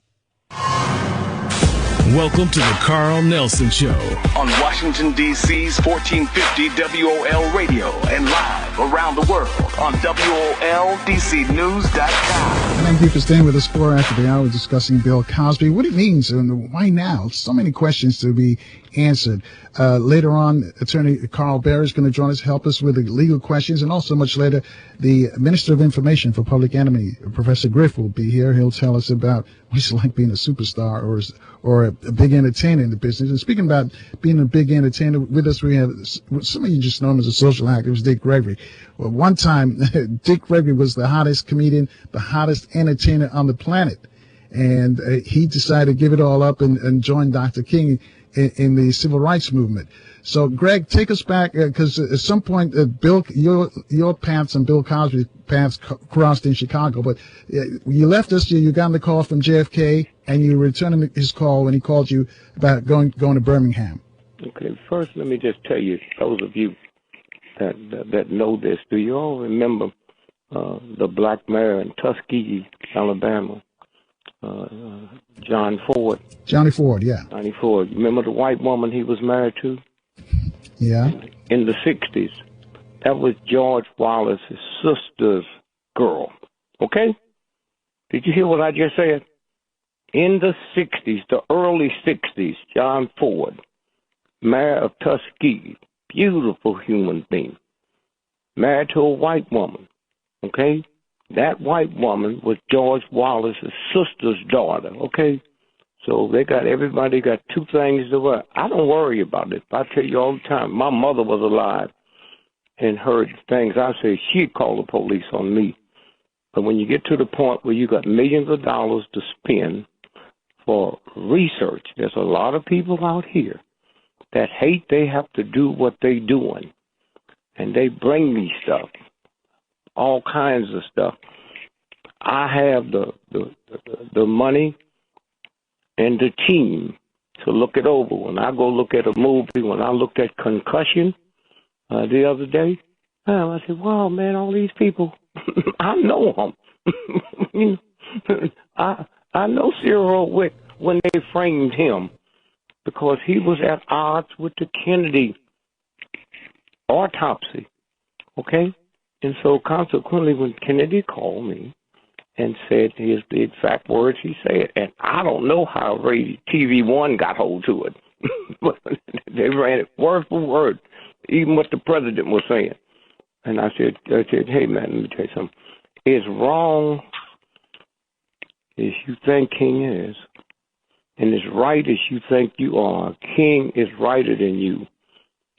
Welcome to the Carl Nelson Show on Washington, D.C.'s 1450 WOL Radio and live around the world on WOLDCnews.com. Thank you for staying with us for after the hour discussing Bill Cosby, what it means and why now. So many questions to be answered. Later on, Attorney Carl Baer is going to join us, help us with the legal questions, and also much later, the Minister of Information for Public Enemy, Professor Griff, will be here. He'll tell us about what it's like being a superstar or a big entertainer in the business. And speaking about being a big entertainer, with us we have, some of you just know him as a social activist, Dick Gregory. Well, one time, Dick Gregory was the hottest comedian, the hottest entertainer on the planet. And he decided to give it all up and join Dr. King in the civil rights movement. So, Greg, take us back, because at some point, Bill, your paths and Bill Cosby's paths crossed in Chicago. But you left us, you got the call from JFK, and you returned his call when he called you about going to Birmingham. Okay, first let me just tell you, those of you that know this, do you all remember the black mayor in Tuskegee, Alabama? Johnny Ford, yeah. Johnny Ford. Remember the white woman he was married to? Yeah. In the 60s. That was George Wallace's sister's girl. Okay? Did you hear what I just said? In the 60s, the early 60s, John Ford, mayor of Tuskegee, beautiful human being, married to a white woman. Okay? That white woman was George Wallace's sister's daughter, okay? So everybody got two things to worry. I don't worry about it. I tell you all the time, my mother was alive and heard things I say, she'd call the police on me. But when you get to the point where you got millions of dollars to spend for research, there's a lot of people out here that hate they have to do what they doing. And they bring me stuff. All kinds of stuff. I have the money and the team to look it over. When I go look at a movie, when I looked at Concussion the other day, I said, wow, man, all these people, I know them. I know Cyril Wick when they framed him because he was at odds with the Kennedy autopsy, okay? And so consequently, when Kennedy called me and said his the exact words he said, and I don't know how TV1 got hold to it, but they ran it word for word, even what the president was saying. And I said, hey, man, let me tell you something. As wrong as you think King is, and as right as you think you are, King is righter than you,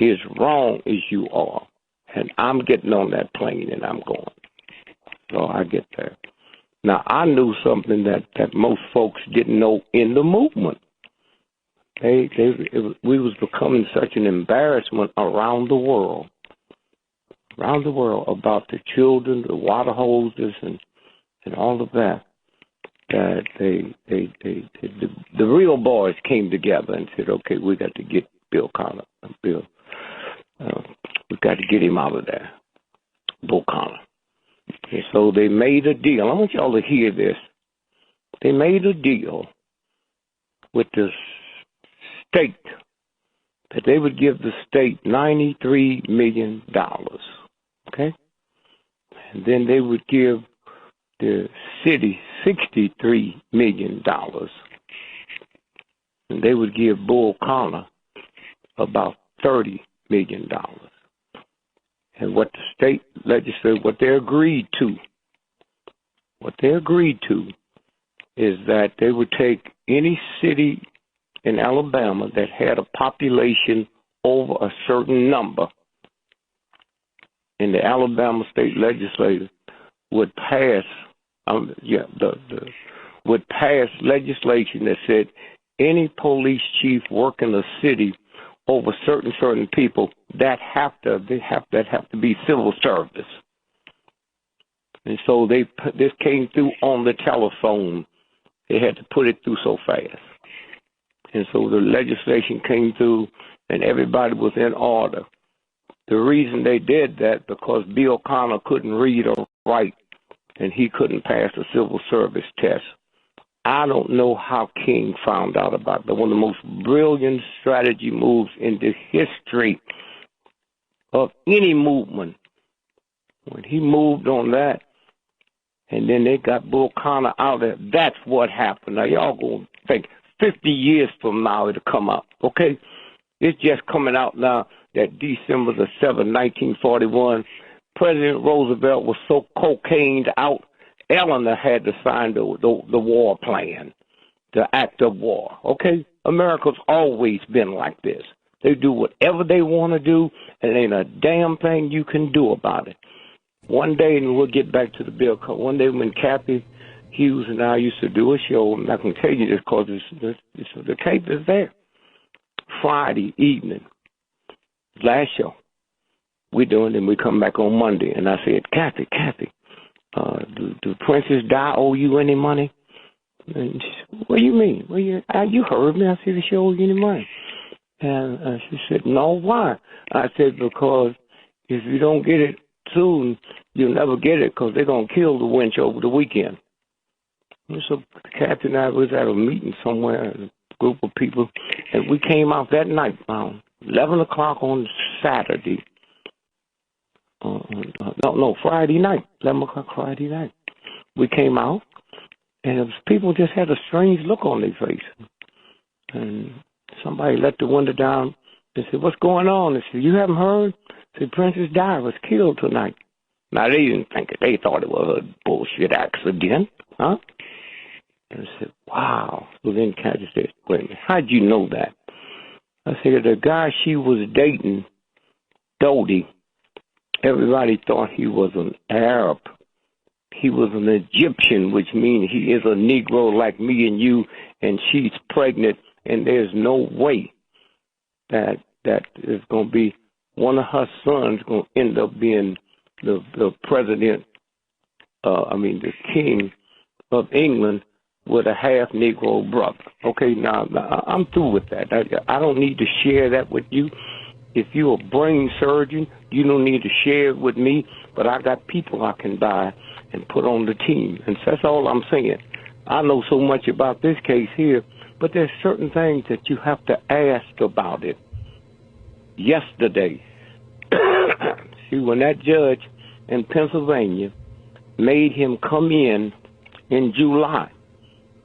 as wrong as you are. And I'm getting on that plane and I'm going. So I get there. Now, I knew something that most folks didn't know in the movement. We was becoming such an embarrassment around the world about the children, the water hoses, and all of that. That the real boys came together and said, okay, we got to get Bill We got to get him out of there. Bull Connor. And so they made a deal. I want y'all to hear this. They made a deal with the state that they would give the state $93 million. Okay? And then they would give the city $63 million. And they would give Bull Connor about $30 million. And what the state legislature, what they agreed to is that they would take any city in Alabama that had a population over a certain number, and the Alabama state legislature would pass, would pass legislation that said any police chief working a city over certain people that have to be civil service. And so this came through on the telephone. They had to put it through so fast. And so the legislation came through and everybody was in order. The reason they did that because Bill Connor couldn't read or write and he couldn't pass the civil service test. I don't know how King found out about that. One of the most brilliant strategy moves in the history of any movement. When he moved on that, and then they got Bull Connor out there, that's what happened. Now, y'all going to think 50 years from now it'll come out, okay? It's just coming out now that December the 7th, 1941, President Roosevelt was so cocained out, Eleanor had to sign the war plan, the act of war, okay? America's always been like this. They do whatever they want to do, and ain't a damn thing you can do about it. One day, and we'll get back to the bill, one day when Kathy Hughes and I used to do a show, I'm not going to tell you this because the tape is there, Friday evening, last show, we're doing it, and we come back on Monday, and I said, Kathy, do Princess Di owe you any money? And she said, what do you mean? Well, you heard me. I said, she owe you any money. And she said, no, why? I said, because if you don't get it soon, you'll never get it because they're going to kill the wench over the weekend. And so Kathy and I was at a meeting somewhere, a group of people, and we came out that night around 11 o'clock on Saturday. Friday night, 11 o'clock Friday night. We came out, and people just had a strange look on their face. And somebody let the window down and said, what's going on? They said, you haven't heard? I said, Princess Di was killed tonight. Now, they didn't think it. They thought it was a bullshit accident, huh? And I said, wow. So then Kathy said, wait a minute, how'd you know that? I said, the guy she was dating, Dodie, everybody thought he was an Arab. He was an Egyptian, which means he is a Negro like me and you, and she's pregnant, and there's no way that is going to be one of her sons going to end up being the president, the king of England with a half Negro brother. Okay, now I'm through with that. I don't need to share that with you. If you're a brain surgeon, you don't need to share it with me, but I got people I can buy and put on the team. And that's all I'm saying. I know so much about this case here, but there's certain things that you have to ask about it. Yesterday, see, when that judge in Pennsylvania made him come in July,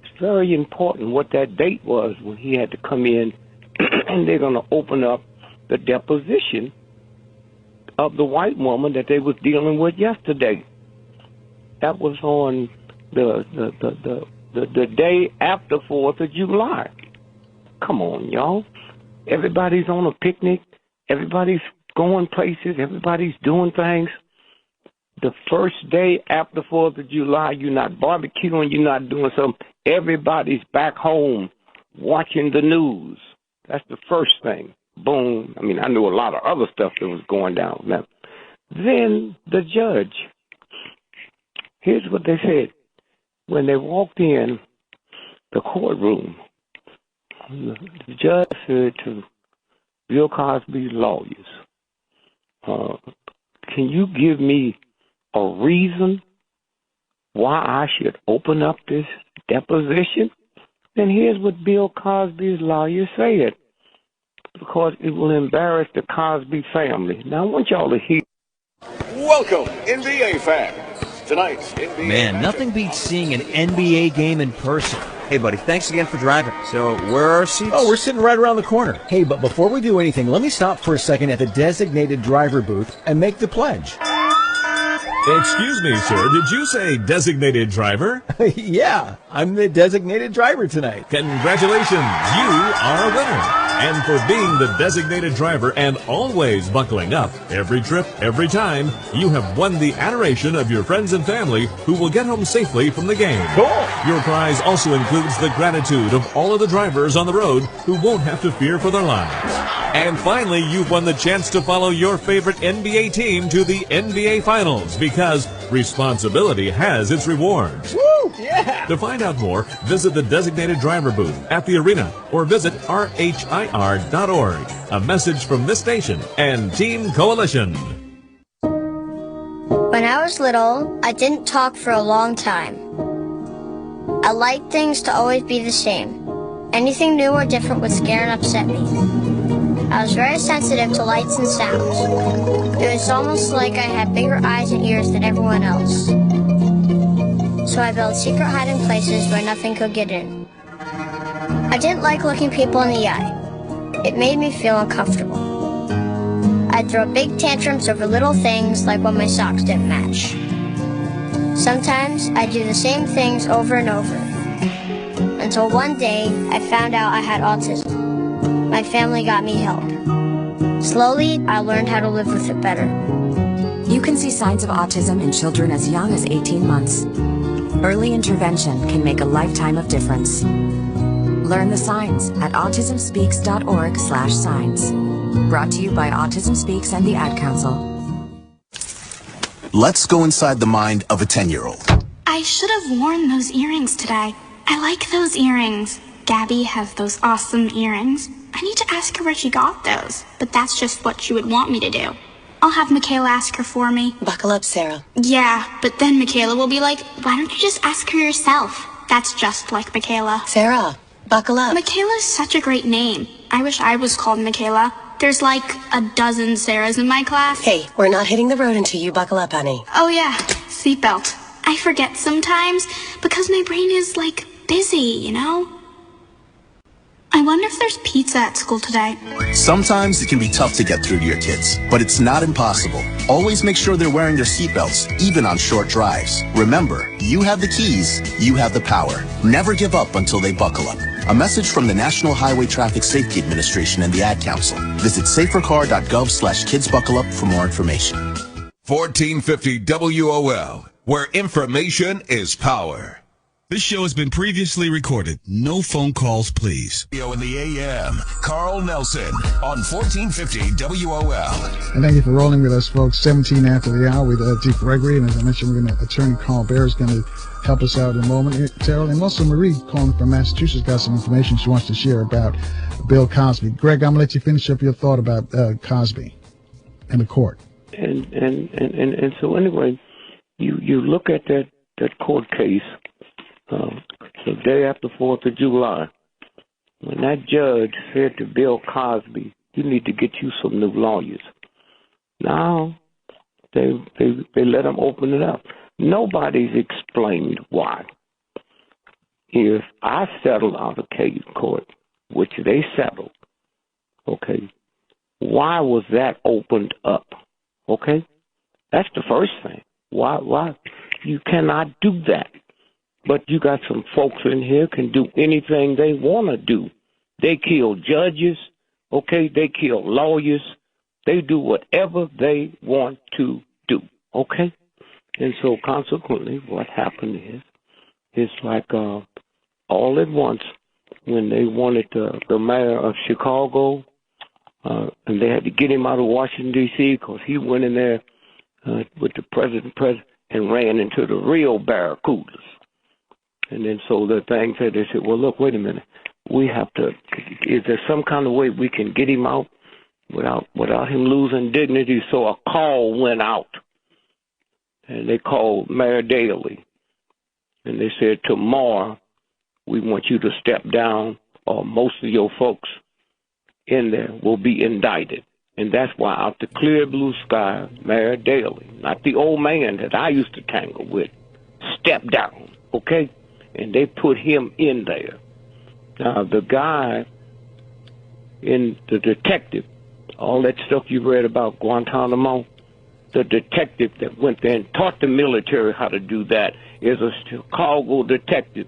it's very important what that date was when he had to come in, and they're going to open up the deposition of the white woman that they was dealing with yesterday. That was on the day after 4th of July. Come on, y'all. Everybody's on a picnic. Everybody's going places. Everybody's doing things. The first day after 4th of July, you're not barbecuing. You're not doing something. Everybody's back home watching the news. That's the first thing. Boom. I knew a lot of other stuff that was going down. Now, then the judge, here's what they said. When they walked in the courtroom, the judge said to Bill Cosby's lawyers, can you give me a reason why I should open up this deposition? Then here's what Bill Cosby's lawyer said, because it will embarrass the Cosby family. Now, I want y'all to hear. Welcome, NBA fans. Tonight's NBA. Man, nothing beats seeing an NBA game in person. Hey, buddy, thanks again for driving. So, where are our seats? Oh, we're sitting right around the corner. Hey, but before we do anything, let me stop for a second at the designated driver booth and make the pledge. Excuse me, sir. Did you say designated driver? Yeah, I'm the designated driver tonight. Congratulations. You are a winner. And for being the designated driver and always buckling up, every trip, every time, you have won the adoration of your friends and family who will get home safely from the game. Cool. Your prize also includes the gratitude of all of the drivers on the road who won't have to fear for their lives. And finally, you've won the chance to follow your favorite NBA team to the NBA Finals, because responsibility has its rewards. Woo! Yeah! To find out more, visit the designated driver booth at the arena or visit rhir.org. A message from this station and Team Coalition. When I was little, I didn't talk for a long time. I liked things to always be the same. Anything new or different would scare and upset me. I was very sensitive to lights and sounds. It was almost like I had bigger eyes and ears than everyone else. So I built secret hiding places where nothing could get in. I didn't like looking people in the eye. It made me feel uncomfortable. I'd throw big tantrums over little things, like when my socks didn't match. Sometimes I'd do the same things over and over. Until one day, I found out I had autism. My family got me help. Slowly, I learned how to live with it better. You can see signs of autism in children as young as 18 months. Early intervention can make a lifetime of difference. Learn the signs at autismspeaks.org/signs. Brought to you by Autism Speaks and the Ad Council. Let's go inside the mind of a 10-year-old. I should have worn those earrings today. I like those earrings. Gabby has those awesome earrings. I need to ask her where she got those, but that's just what she would want me to do. I'll have Michaela ask her for me. Buckle up, Sarah. Yeah, but then Michaela will be like, why don't you just ask her yourself? That's just like Michaela. Sarah, buckle up. Michaela's such a great name. I wish I was called Michaela. There's like a dozen Sarahs in my class. Hey, we're not hitting the road until you buckle up, honey. Oh yeah, seatbelt. I forget sometimes because my brain is like busy, you know? I wonder if there's pizza at school today. Sometimes it can be tough to get through to your kids, but it's not impossible. Always make sure they're wearing their seatbelts, even on short drives. Remember, you have the keys, you have the power. Never give up until they buckle up. A message from the National Highway Traffic Safety Administration and the Ad Council. Visit safercar.gov/kidsbuckleup for more information. 1450 WOL, where information is power. This show has been previously recorded. No phone calls, please. In the AM, Carl Nelson on 1450 WOL. And thank you for rolling with us, folks. 17 after the hour with Chief Gregory. And as I mentioned, Attorney Carl Bear is going to help us out in a moment. Terrell, and also Marie calling from Massachusetts got some information she wants to share about Bill Cosby. Greg, I'm going to let you finish up your thought about Cosby and the court. And so anyway, you look at that court case. The day after 4th of July, when that judge said to Bill Cosby, you need to get you some new lawyers. Now, they let him open it up. Nobody's explained why. If I settle out of case court, which they settled, okay, why was that opened up? Okay? That's the first thing. Why? You cannot do that. But you got some folks in here can do anything they want to do. They kill judges, okay? They kill lawyers. They do whatever they want to do, okay? And so consequently, what happened is, it's like all at once when they wanted the mayor of Chicago, and they had to get him out of Washington, D.C., because he went in there with the president and ran into the real barracudas. And then so the thing said, they said, well, look, wait a minute. We have to, is there some kind of way we can get him out? without him losing dignity. So a call went out, and they called Mayor Daley, and they said, tomorrow we want you to step down, or most of your folks in there will be indicted. And that's why out the clear blue sky, Mayor Daley, not the old man that I used to tangle with, stepped down, okay? And they put him in there. Now, the guy, the detective, all that stuff you read about Guantanamo, the detective that went there and taught the military how to do that is a Chicago detective.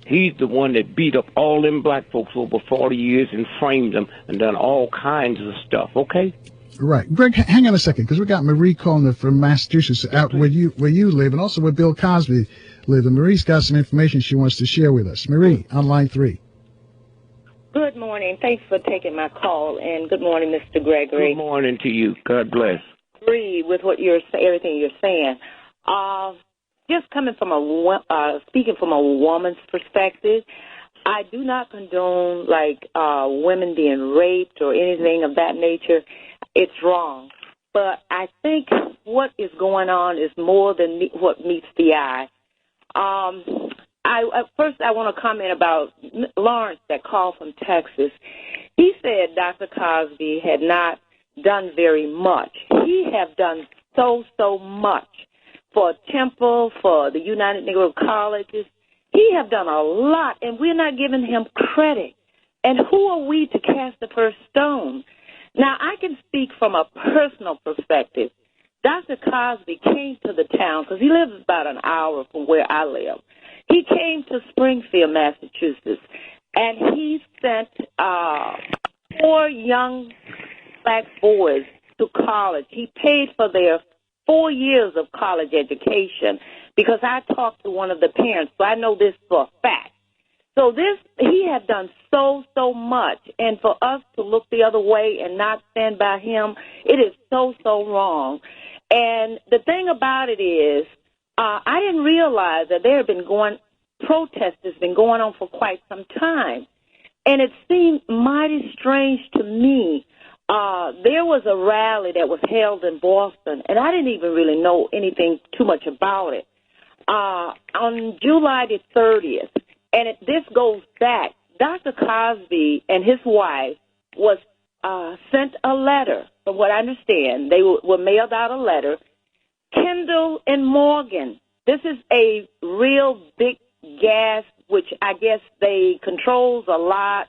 He's the one that beat up all them black folks over 40 years and framed them and done all kinds of stuff, okay? Right. Greg, hang on a second, because we got Marie calling from Massachusetts, out where you live, and also where Bill Cosby lives. And Marie's got some information she wants to share with us. Marie, on line 3. Good morning. Thanks for taking my call, and good morning, Mr. Gregory. Good morning to you. God bless. Agree with everything you're saying. Just coming from speaking from a woman's perspective, I do not condone women being raped or anything of that nature. It's wrong. But I think what is going on is more than what meets the eye. First, I want to comment about Lawrence that called from Texas. He said Dr. Cosby had not done very much. He have done so much for Temple, for the United Negro Colleges. He have done a lot, and we're not giving him credit. And who are we to cast the first stone? Now, I can speak from a personal perspective. Dr. Cosby came to the town, because he lives about an hour from where I live. He came to Springfield, Massachusetts, and he sent 4 young black boys to college. He paid for their 4 years of college education, because I talked to one of the parents, so I know this for a fact. So he had done so much, and for us to look the other way and not stand by him, it is so wrong. And the thing about it is, I didn't realize that protest has been going on for quite some time. And it seemed mighty strange to me. There was a rally that was held in Boston, and I didn't even really know anything too much about it, on July the 30th. And this goes back. Dr. Cosby and his wife was sent a letter, from what I understand. They were mailed out a letter. Kendall and Morgan, this is a real big gas, which I guess they controls a lot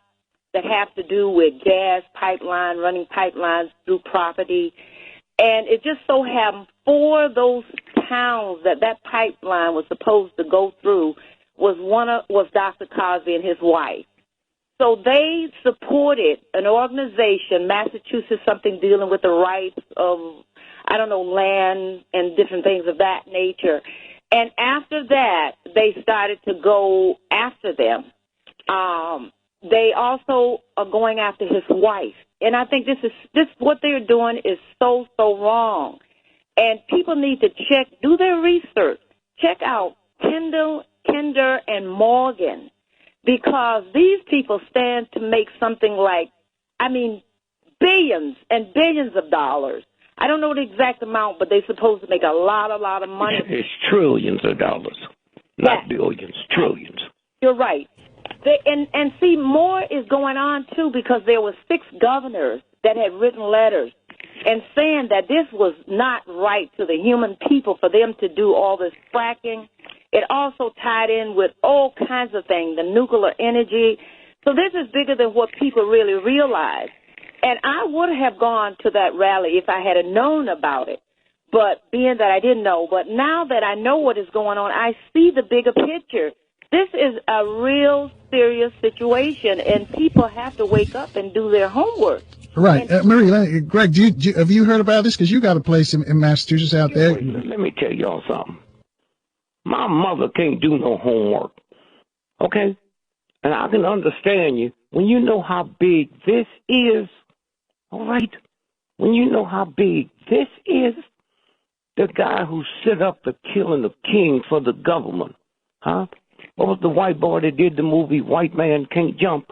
that have to do with gas pipeline, running pipelines through property. And it just so happened 4 of those towns that pipeline was supposed to go through was Dr. Cosby and his wife. So they supported an organization, Massachusetts, something dealing with the rights of, land and different things of that nature. And after that, they started to go after them. They also are going after his wife. And I think this what they're doing is so wrong. And people need to do their research. Check out Kinder and Morgan, because these people stand to make something billions and billions of dollars. I don't know the exact amount, but they're supposed to make a lot of money. It's trillions of dollars, not billions, trillions. You're right. And see, more is going on, too, because there were 6 governors that had written letters and saying that this was not right to the human people for them to do all this fracking. It also tied in with all kinds of things, the nuclear energy. So this is bigger than what people really realize. And I would have gone to that rally if I had known about it, but being that I didn't know. But now that I know what is going on, I see the bigger picture. This is a real serious situation, and people have to wake up and do their homework. Right. Marie, Greg, have you heard about this? Because you got a place in Massachusetts out there. Let me tell y'all something. My mother can't do no homework, okay? And I can understand you. When you know how big this is, all right? When you know how big this is, the guy who set up the killing of King for the government, huh? What was the white boy that did the movie White Man Can't Jump?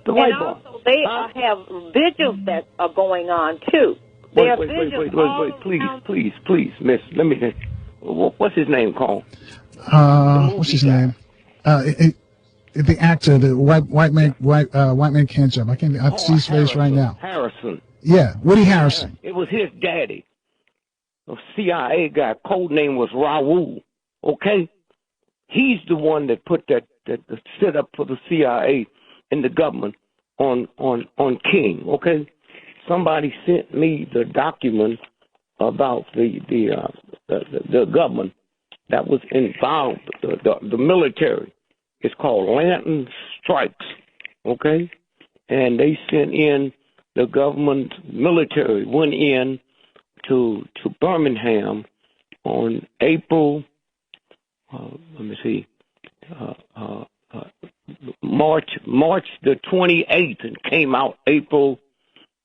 The white and boy. also they have vigils that are going on too. There are vigils all Please, miss. Let me. What's his name called? What's his name? The actor, the white man can't jump. I see his face right now. Harrison. Yeah, Woody Harrelson. It was his daddy, a CIA guy. Code name was Raoul. Okay, he's the one that put that set up for the CIA and the government on King. Okay, somebody sent me the document about the government that was involved, the military. It's called Lantern Strikes, okay? And they sent in the government military, went in to Birmingham on April, March the 28th and came out April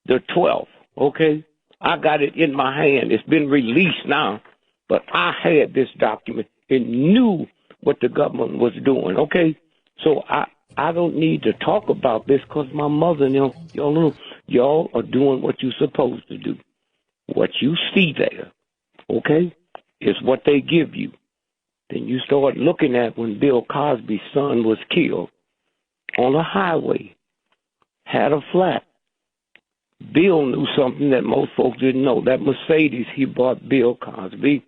the 12th, okay? I got it in my hand. It's been released now, but I had this document and knew what the government was doing, okay? So I don't need to talk about this because my mother and y'all are doing what you're supposed to do. What you see there, okay, is what they give you. Then you start looking at when Bill Cosby's son was killed on a highway, had a flat. Bill knew something that most folks didn't know. That Mercedes he bought Bill Cosby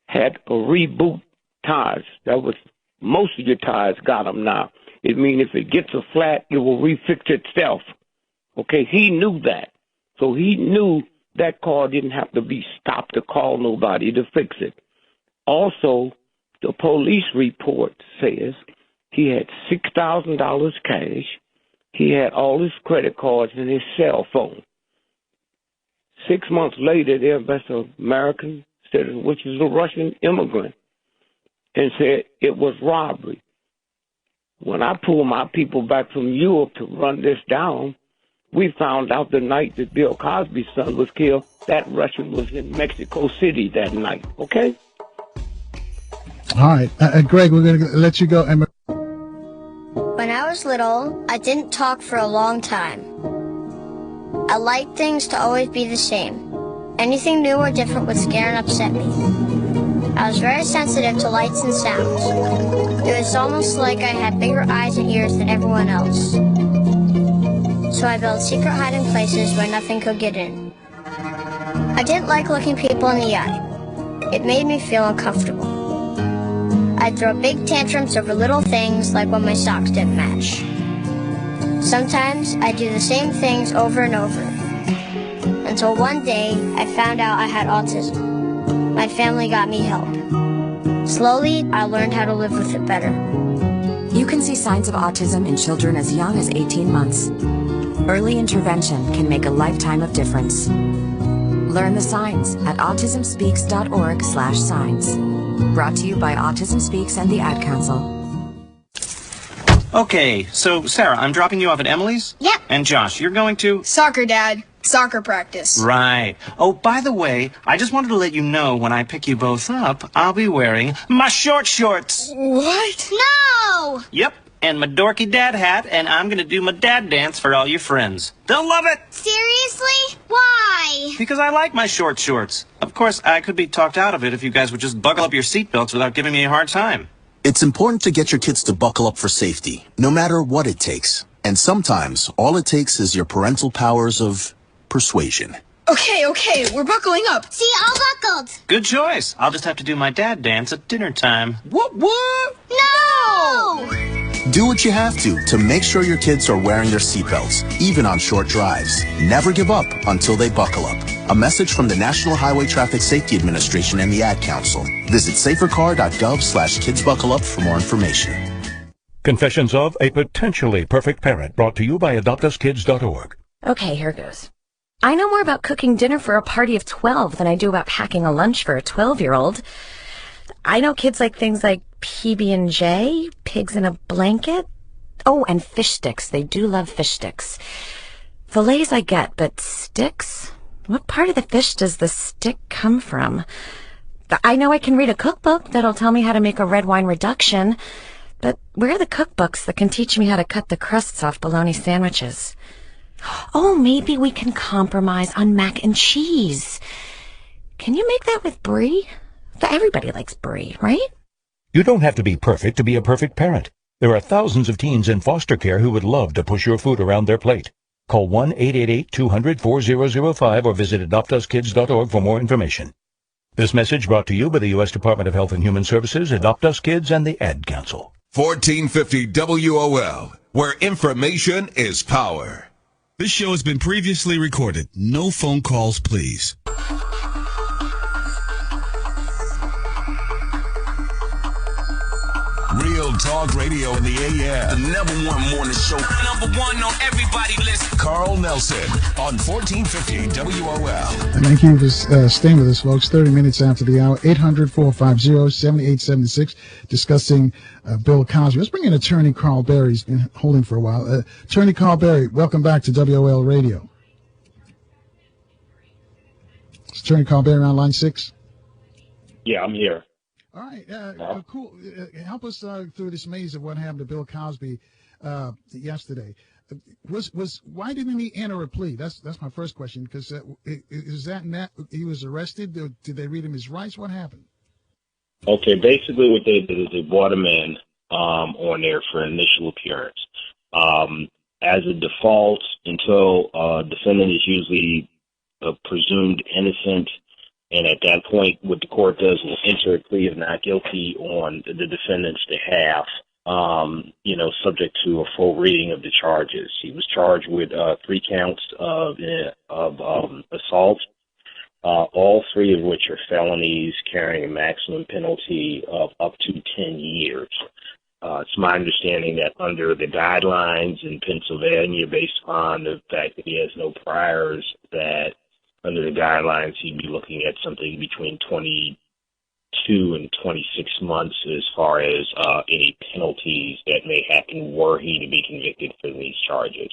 had a reboot tires. That was most of your tires got them now. It means if it gets a flat, it will refix itself. Okay, he knew that. So he knew that car didn't have to be stopped to call nobody to fix it. Also, the police report says he had $6,000 cash. He had all his credit cards and his cell phone. 6 months later, they arrested an American citizen, which is a Russian immigrant, and said it was robbery. When I pulled my people back from Europe to run this down, we found out the night that Bill Cosby's son was killed, that Russian was in Mexico City that night, okay? All right. Greg, we're going to let you go. When I was little, I didn't talk for a long time. I liked things to always be the same. Anything new or different would scare and upset me. I was very sensitive to lights and sounds. It was almost like I had bigger eyes and ears than everyone else. So I built secret hiding places where nothing could get in. I didn't like looking people in the eye. It made me feel uncomfortable. I'd throw big tantrums over little things like when my socks didn't match. Sometimes I'd do the same things over and over. Until one day, I found out I had autism. My family got me help. Slowly, I learned how to live with it better. You can see signs of autism in children as young as 18 months. Early intervention can make a lifetime of difference. Learn the signs at autismspeaks.org/signs. Brought to you by Autism Speaks and the Ad Council. Okay, so Sarah, I'm dropping you off at Emily's? Yep. And Josh, you're going to? Soccer, Dad. Soccer practice. Right. Oh, by the way, I just wanted to let you know when I pick you both up, I'll be wearing my short shorts. What? No! Yep, and my dorky dad hat, and I'm going to do my dad dance for all your friends. They'll love it! Seriously? Why? Because I like my short shorts. Of course, I could be talked out of it if you guys would just buckle up your seatbelts without giving me a hard time. It's important to get your kids to buckle up for safety, no matter what it takes. And sometimes, all it takes is your parental powers of persuasion. Okay, we're buckling up. See, all buckled. Good choice. I'll just have to do my dad dance at dinner time. What? No! Do what you have to make sure your kids are wearing their seatbelts, even on short drives. Never give up until they buckle up. A message from the National Highway Traffic Safety Administration and the Ad Council. Visit safercar.gov/kidsbuckleup for more information. Confessions of a Potentially Perfect Parent, brought to you by adoptuskids.org. Okay, here goes. I know more about cooking dinner for a party of 12 than I do about packing a lunch for a 12-year-old. I know kids like things like PB&J, pigs in a blanket. Oh, and fish sticks. They do love fish sticks. Fillets I get, but sticks? What part of the fish does the stick come from? I know I can read a cookbook that'll tell me how to make a red wine reduction. But where are the cookbooks that can teach me how to cut the crusts off bologna sandwiches? Oh, maybe we can compromise on mac and cheese. Can you make that with brie? Everybody likes brie, right? You don't have to be perfect to be a perfect parent. There are thousands of teens in foster care who would love to push your food around their plate. Call 1-888-200-4005 or visit adoptuskids.org for more information. This message brought to you by the U.S. Department of Health and Human Services, Adopt Us Kids, and the Ad Council. 1450 WOL, where information is power. This show has been previously recorded. No phone calls, please. Real Talk Radio in the AM. The #1 morning show. #1 on everybody list. Carl Nelson on 1450 WOL. Thank you for staying with us, folks. 30 minutes after the hour, 800-450-7876, discussing Bill Cosby. Let's bring in Attorney Carl Berry. He's been holding for a while. Attorney Carl Berry, welcome back to WOL Radio. Is Attorney Carl Berry on line 6? Yeah, I'm here. All right, cool. Help us through this maze of what happened to Bill Cosby yesterday. Why didn't he enter a plea? That's my first question. Because is that he was arrested? Did they read him his rights? What happened? Okay, basically what they did is they brought him in on there for an initial appearance. As a default, until defendant is usually presumed innocent. And at that point, what the court does is enter a plea of not guilty on the defendant's behalf, subject to a full reading of the charges. He was charged with 3 counts of assault, all 3 of which are felonies carrying a maximum penalty of up to 10 years. It's my understanding that under the guidelines in Pennsylvania, based on the fact that he has no priors, that under the guidelines, he'd be looking at something between 22 and 26 months as far as any penalties that may happen were he to be convicted for these charges.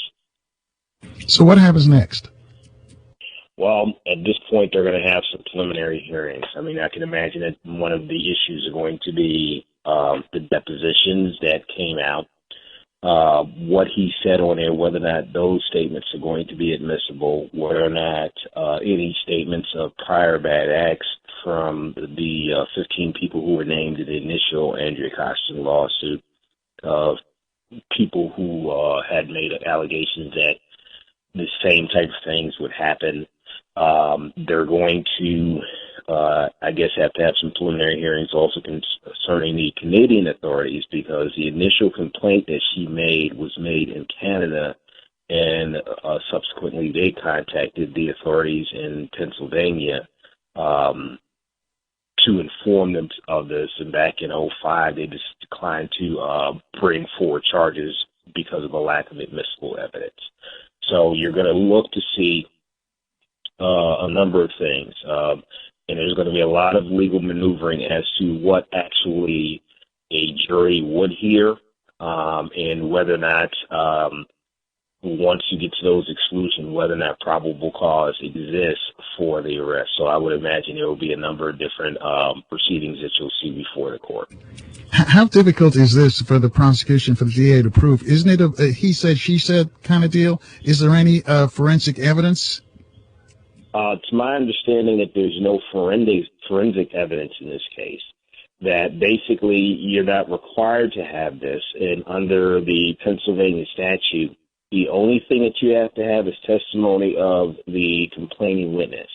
So what happens next? Well, at this point, they're going to have some preliminary hearings. I mean, I can imagine that one of the issues are going to be the depositions that came out. What he said on there, whether or not those statements are going to be admissible, whether or not any statements of prior bad acts from the 15 people who were named in the initial Andrea Costin lawsuit, of people who had made allegations that the same type of things would happen. They're going to, I guess, have to have some preliminary hearings also concerning the Canadian authorities, because the initial complaint that she made was made in Canada, and subsequently they contacted the authorities in Pennsylvania to inform them of this. And back in 2005, they just declined to bring forward charges because of a lack of admissible evidence. So you're going to look to see a number of things. And there's going to be a lot of legal maneuvering as to what actually a jury would hear, and whether or not, once you get to those exclusions, whether or not probable cause exists for the arrest. So I would imagine there will be a number of different proceedings that you'll see before the court. How difficult is this for the prosecution, for the DA to prove? Isn't it a he said, she said kind of deal? Is there any forensic evidence? It's my understanding that there's no forensic evidence in this case, that basically you're not required to have this. And under the Pennsylvania statute, the only thing that you have to have is testimony of the complaining witness.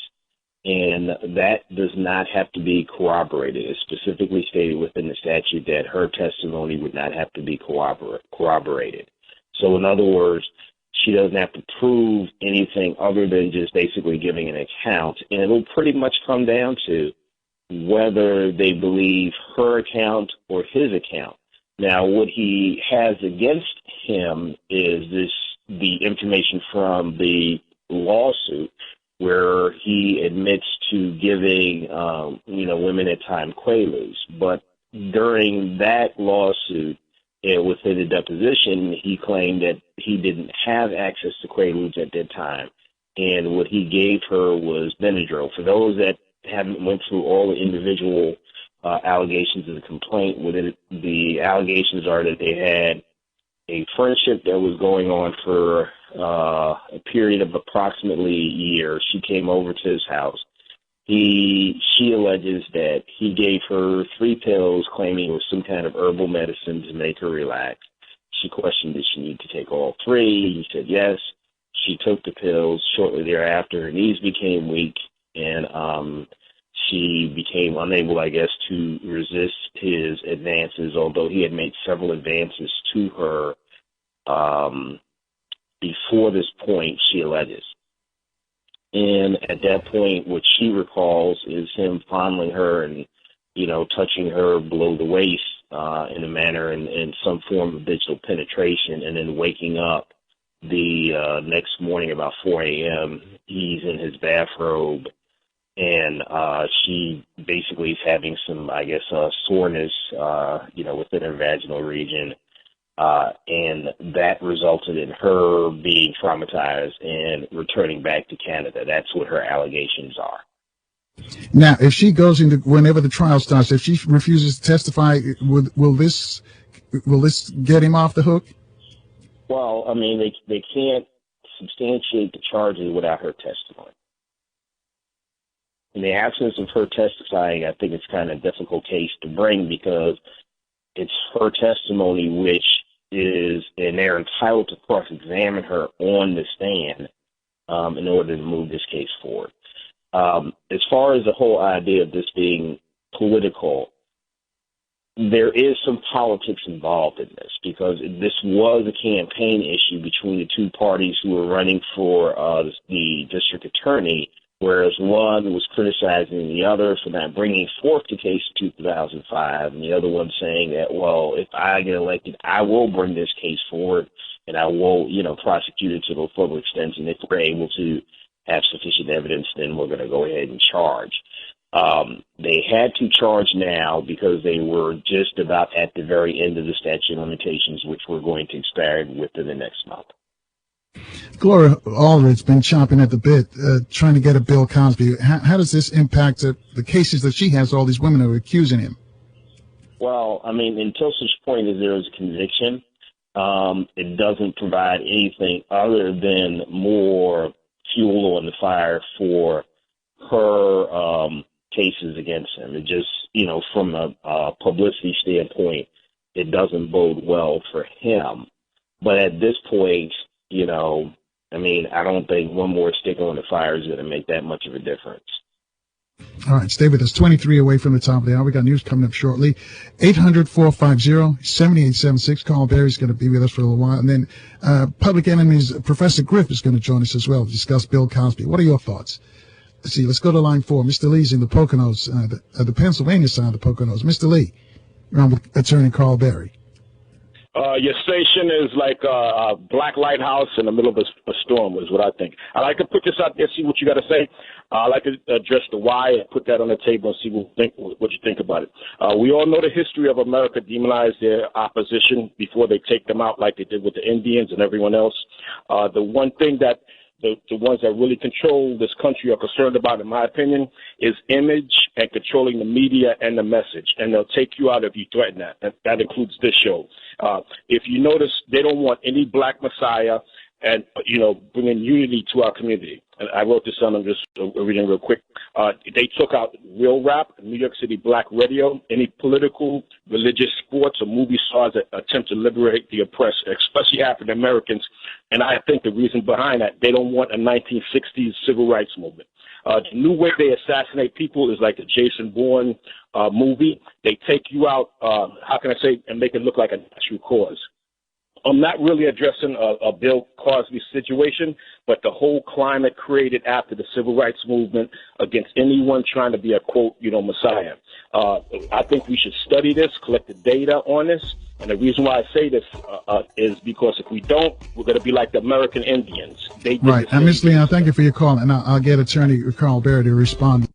And that does not have to be corroborated. It's specifically stated within the statute that her testimony would not have to be corroborated. So in other words, she doesn't have to prove anything other than just basically giving an account. And it'll pretty much come down to whether they believe her account or his account. Now, what he has against him is the information from the lawsuit, where he admits to giving, women at time Quaaludes. But during that lawsuit, within the deposition, he claimed that he didn't have access to Quaaludes at that time, and what he gave her was Benadryl. For those that haven't went through all the individual allegations of the complaint. The allegations are that they had a friendship that was going on for a period of approximately a year. She came over to his house. She alleges that he gave her 3 pills, claiming it was some kind of herbal medicine to make her relax. She questioned, did she need to take all 3? He said yes. She took the pills. Shortly thereafter, her knees became weak, and she became unable, I guess, to resist his advances, although he had made several advances to her before this point, she alleges. And at that point, what she recalls is him fondling her and, touching her below the waist in a manner in some form of digital penetration, and then waking up the next morning about 4 a.m. He's in his bathrobe, and she basically is having some, I guess, soreness, within her vaginal region. And that resulted in her being traumatized and returning back to Canada. That's what her allegations are. Now, if she goes into, whenever the trial starts, if she refuses to testify, will this get him off the hook? Well, I mean, they can't substantiate the charges without her testimony. In the absence of her testifying, I think it's kind of a difficult case to bring, because it's her testimony which is, and they're entitled to cross-examine her on the stand in order to move this case forward. As far as the whole idea of this being political, there is some politics involved in this, because this was a campaign issue between the 2 parties who were running for the district attorney, whereas one was criticizing the other for not bringing forth the case in 2005, and the other one saying that, well, if I get elected, I will bring this case forward, and I will, prosecute it to the full extent, and if we're able to have sufficient evidence, then we're going to go ahead and charge. They had to charge now because they were just about at the very end of the statute of limitations, which we're going to expire within the next month. Gloria Allred's been chomping at the bit, trying to get a Bill Cosby. How does this impact the cases that she has, all these women who are accusing him? Well, I mean, until such point as there is a conviction, it doesn't provide anything other than more fuel on the fire for her cases against him. It just, from a publicity standpoint, it doesn't bode well for him. But at this point, I don't think one more stick on the fire is going to make that much of a difference. All right, stay with us. 23 away from the top of the hour. We got news coming up shortly. 800-450-7876. Carl Berry's going to be with us for a little while. And then Public Enemy's Professor Griff is going to join us as well to discuss Bill Cosby. What are your thoughts? Let's see. Let's go to line 4. Mr. Lee's in the Poconos, the Pennsylvania side of the Poconos. Mr. Lee, you're on with Attorney Carl Berry. Your station is like a black lighthouse in the middle of a storm, is what I think. I like to put this out there, see what you got to say. I like to address the why and put that on the table and see what you think about it. We all know the history of America demonize their opposition before they take them out, like they did with the Indians and everyone else. The one thing that the ones that really control this country are concerned about, in my opinion, is image and controlling the media and the message. And they'll take you out if you threaten that. That includes this show. If you notice, they don't want any black messiah and, bringing unity to our community. And I wrote this down, I'm just reading real quick. They took out real rap, New York City black radio, any political, religious, sports, or movie stars that attempt to liberate the oppressed, especially African Americans. And I think the reason behind that, they don't want a 1960s civil rights movement. The new way they assassinate people is like the Jason Bourne movie. They take you out, and make it look like a natural cause. I'm not really addressing a Bill Cosby situation, but the whole climate created after the civil rights movement against anyone trying to be a, quote, messiah. I think we should study this, collect the data on this. And the reason why I say this is because if we don't, we're going to be like the American Indians. Right. And Ms. Leon, thank you for your call. And I'll get Attorney Carl Berry to respond.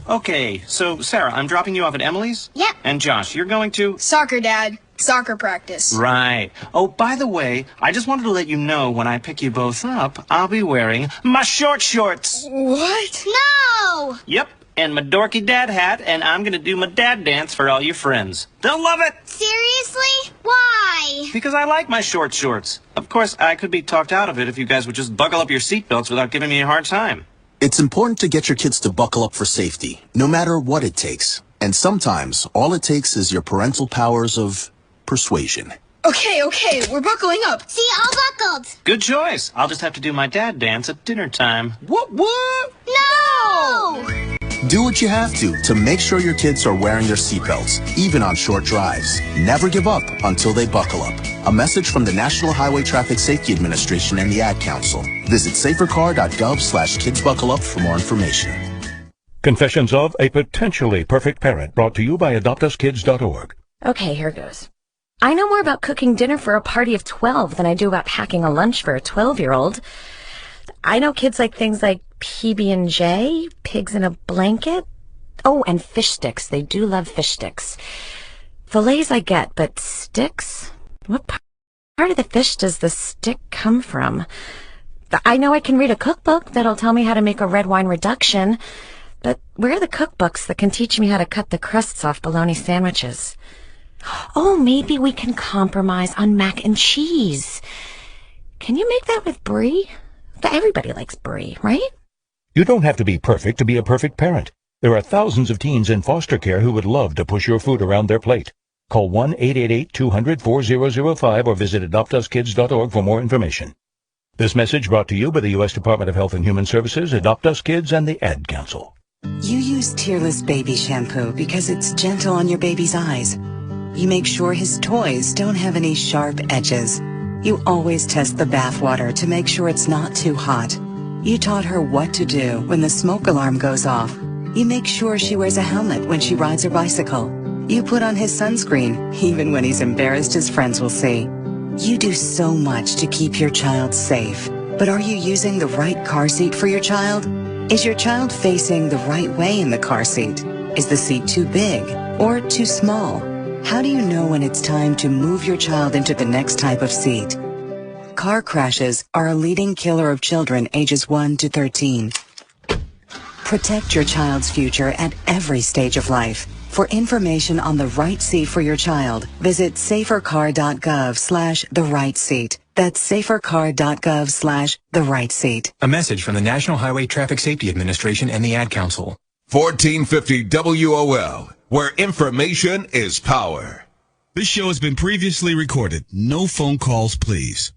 Okay, so Sarah, I'm dropping you off at Emily's? Yep. And Josh, you're going to? Soccer, Dad. Soccer practice. Right. Oh, by the way, I just wanted to let you know when I pick you both up, I'll be wearing my short shorts. What? No! Yep. and my dorky dad hat, and I'm going to do my dad dance for all your friends. They'll love it! Seriously? Why? Because I like my short shorts. Of course, I could be talked out of it if you guys would just buckle up your seatbelts without giving me a hard time. It's important to get your kids to buckle up for safety, no matter what it takes. And sometimes, all it takes is your parental powers of persuasion. Okay, we're buckling up. See, all buckled. Good choice. I'll just have to do my dad dance at dinner time. What? No! Do what you have to make sure your kids are wearing their seatbelts, even on short drives. Never give up until they buckle up. A message from the National Highway Traffic Safety Administration and the Ad Council. Visit safercar.gov/kidsbuckleup for more information. Confessions of a Potentially Perfect Parent, brought to you by adoptuskids.org. Okay, here goes. I know more about cooking dinner for a party of 12 than I do about packing a lunch for a 12-year-old. I know kids like things like PB&J, pigs in a blanket. Oh, and fish sticks. They do love fish sticks. Fillets I get, but sticks? What part of the fish does the stick come from? I know I can read a cookbook that'll tell me how to make a red wine reduction, but where are the cookbooks that can teach me how to cut the crusts off bologna sandwiches? Oh, maybe we can compromise on mac and cheese. Can you make that with brie? Everybody likes brie, right? You don't have to be perfect to be a perfect parent. There are thousands of teens in foster care who would love to push your food around their plate. Call 1-888-200-4005 or visit adoptuskids.org for more information. This message brought to you by the U.S. Department of Health and Human Services, Adopt Us Kids, and the Ad Council. You use Tearless Baby Shampoo because it's gentle on your baby's eyes. You make sure his toys don't have any sharp edges. You always test the bath water to make sure it's not too hot. You taught her what to do when the smoke alarm goes off. You make sure she wears a helmet when she rides her bicycle. You put on his sunscreen, even when he's embarrassed his friends will see. You do so much to keep your child safe. But are you using the right car seat for your child? Is your child facing the right way in the car seat? Is the seat too big or too small? How do you know when it's time to move your child into the next type of seat? Car crashes are a leading killer of children ages 1 to 13. Protect your child's future at every stage of life. For information on the right seat for your child, visit safercar.gov/the-right-seat. That's safercar.gov/the-right-seat. A message from the National Highway Traffic Safety Administration and the Ad Council. 1450 WOL, where information is power. This show has been previously recorded. No phone calls, please.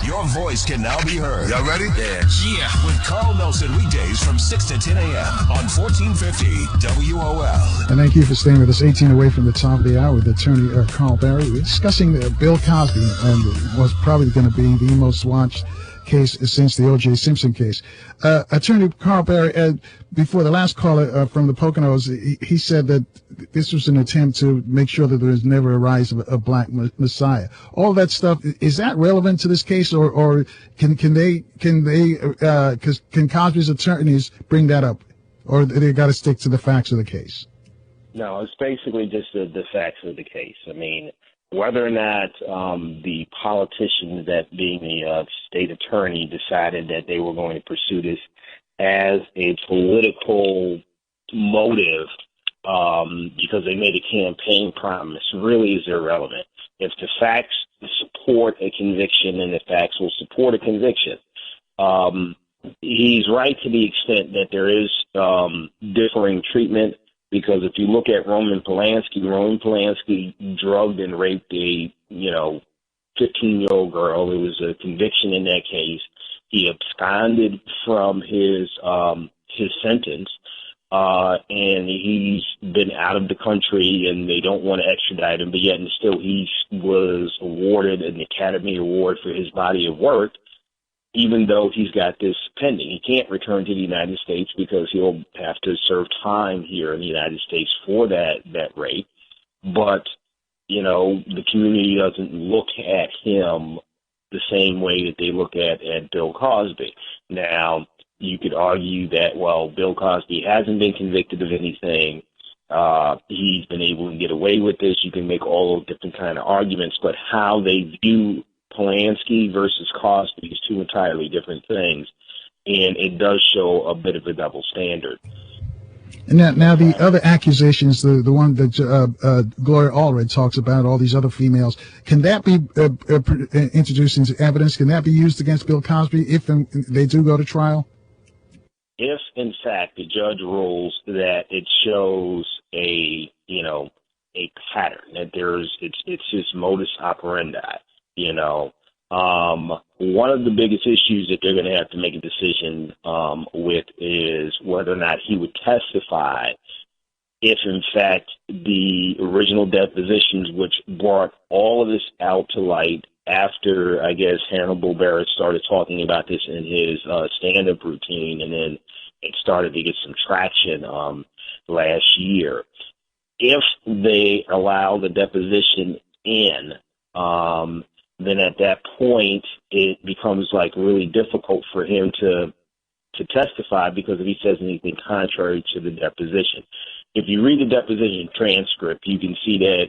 Your voice can now be heard. Y'all ready? Yeah. With Carl Nelson weekdays from 6 to 10 a.m. on 1450 WOL. And thank you for staying with us 18 away from the top of the hour with attorney Carl Berry. We're discussing Bill Cosby and what's probably going to be the most watched case since the O.J. Simpson case. Attorney Carl Berry, before the last caller from the Poconos, he said that this was an attempt to make sure that there is never a rise of a black messiah. All that stuff, is that relevant to this case, or can Cosby's attorneys bring that up, or they got to stick to the facts of the case? No, it's basically just the facts of the case. I mean, whether or not the politicians, that being the state attorney, decided that they were going to pursue this as a political motive because they made a campaign promise really is irrelevant. If the facts support a conviction, and the facts will support a conviction, he's right to the extent that there is differing treatment. Because if you look at Roman Polanski drugged and raped a 15-year-old girl. There was a conviction in that case. He absconded from his sentence, and he's been out of the country, and they don't want to extradite him. But yet, and still, he was awarded an Academy Award for his body of work. Even though he's got this pending, he can't return to the United States because he'll have to serve time here in the United States for that rape. But, the community doesn't look at him the same way that they look at Bill Cosby. Now, you could argue that, well, Bill Cosby hasn't been convicted of anything. He's been able to get away with this. You can make all different kind of arguments, but how they view Polanski versus Cosby is two entirely different things, and it does show a bit of a double standard. And now the other accusations, the one that Gloria Allred talks about, all these other females, can that be introduced into evidence? Can that be used against Bill Cosby if they do go to trial? If, in fact, the judge rules that it shows a pattern, that it's his modus operandi, one of the biggest issues that they're going to have to make a decision with is whether or not he would testify if, in fact, the original depositions, which brought all of this out to light after, I guess, Hannibal Barrett started talking about this in his stand-up routine, and then it started to get some traction last year. If they allow the deposition in, then at that point it becomes like really difficult for him to testify, because if he says anything contrary to the deposition. If you read the deposition transcript, you can see that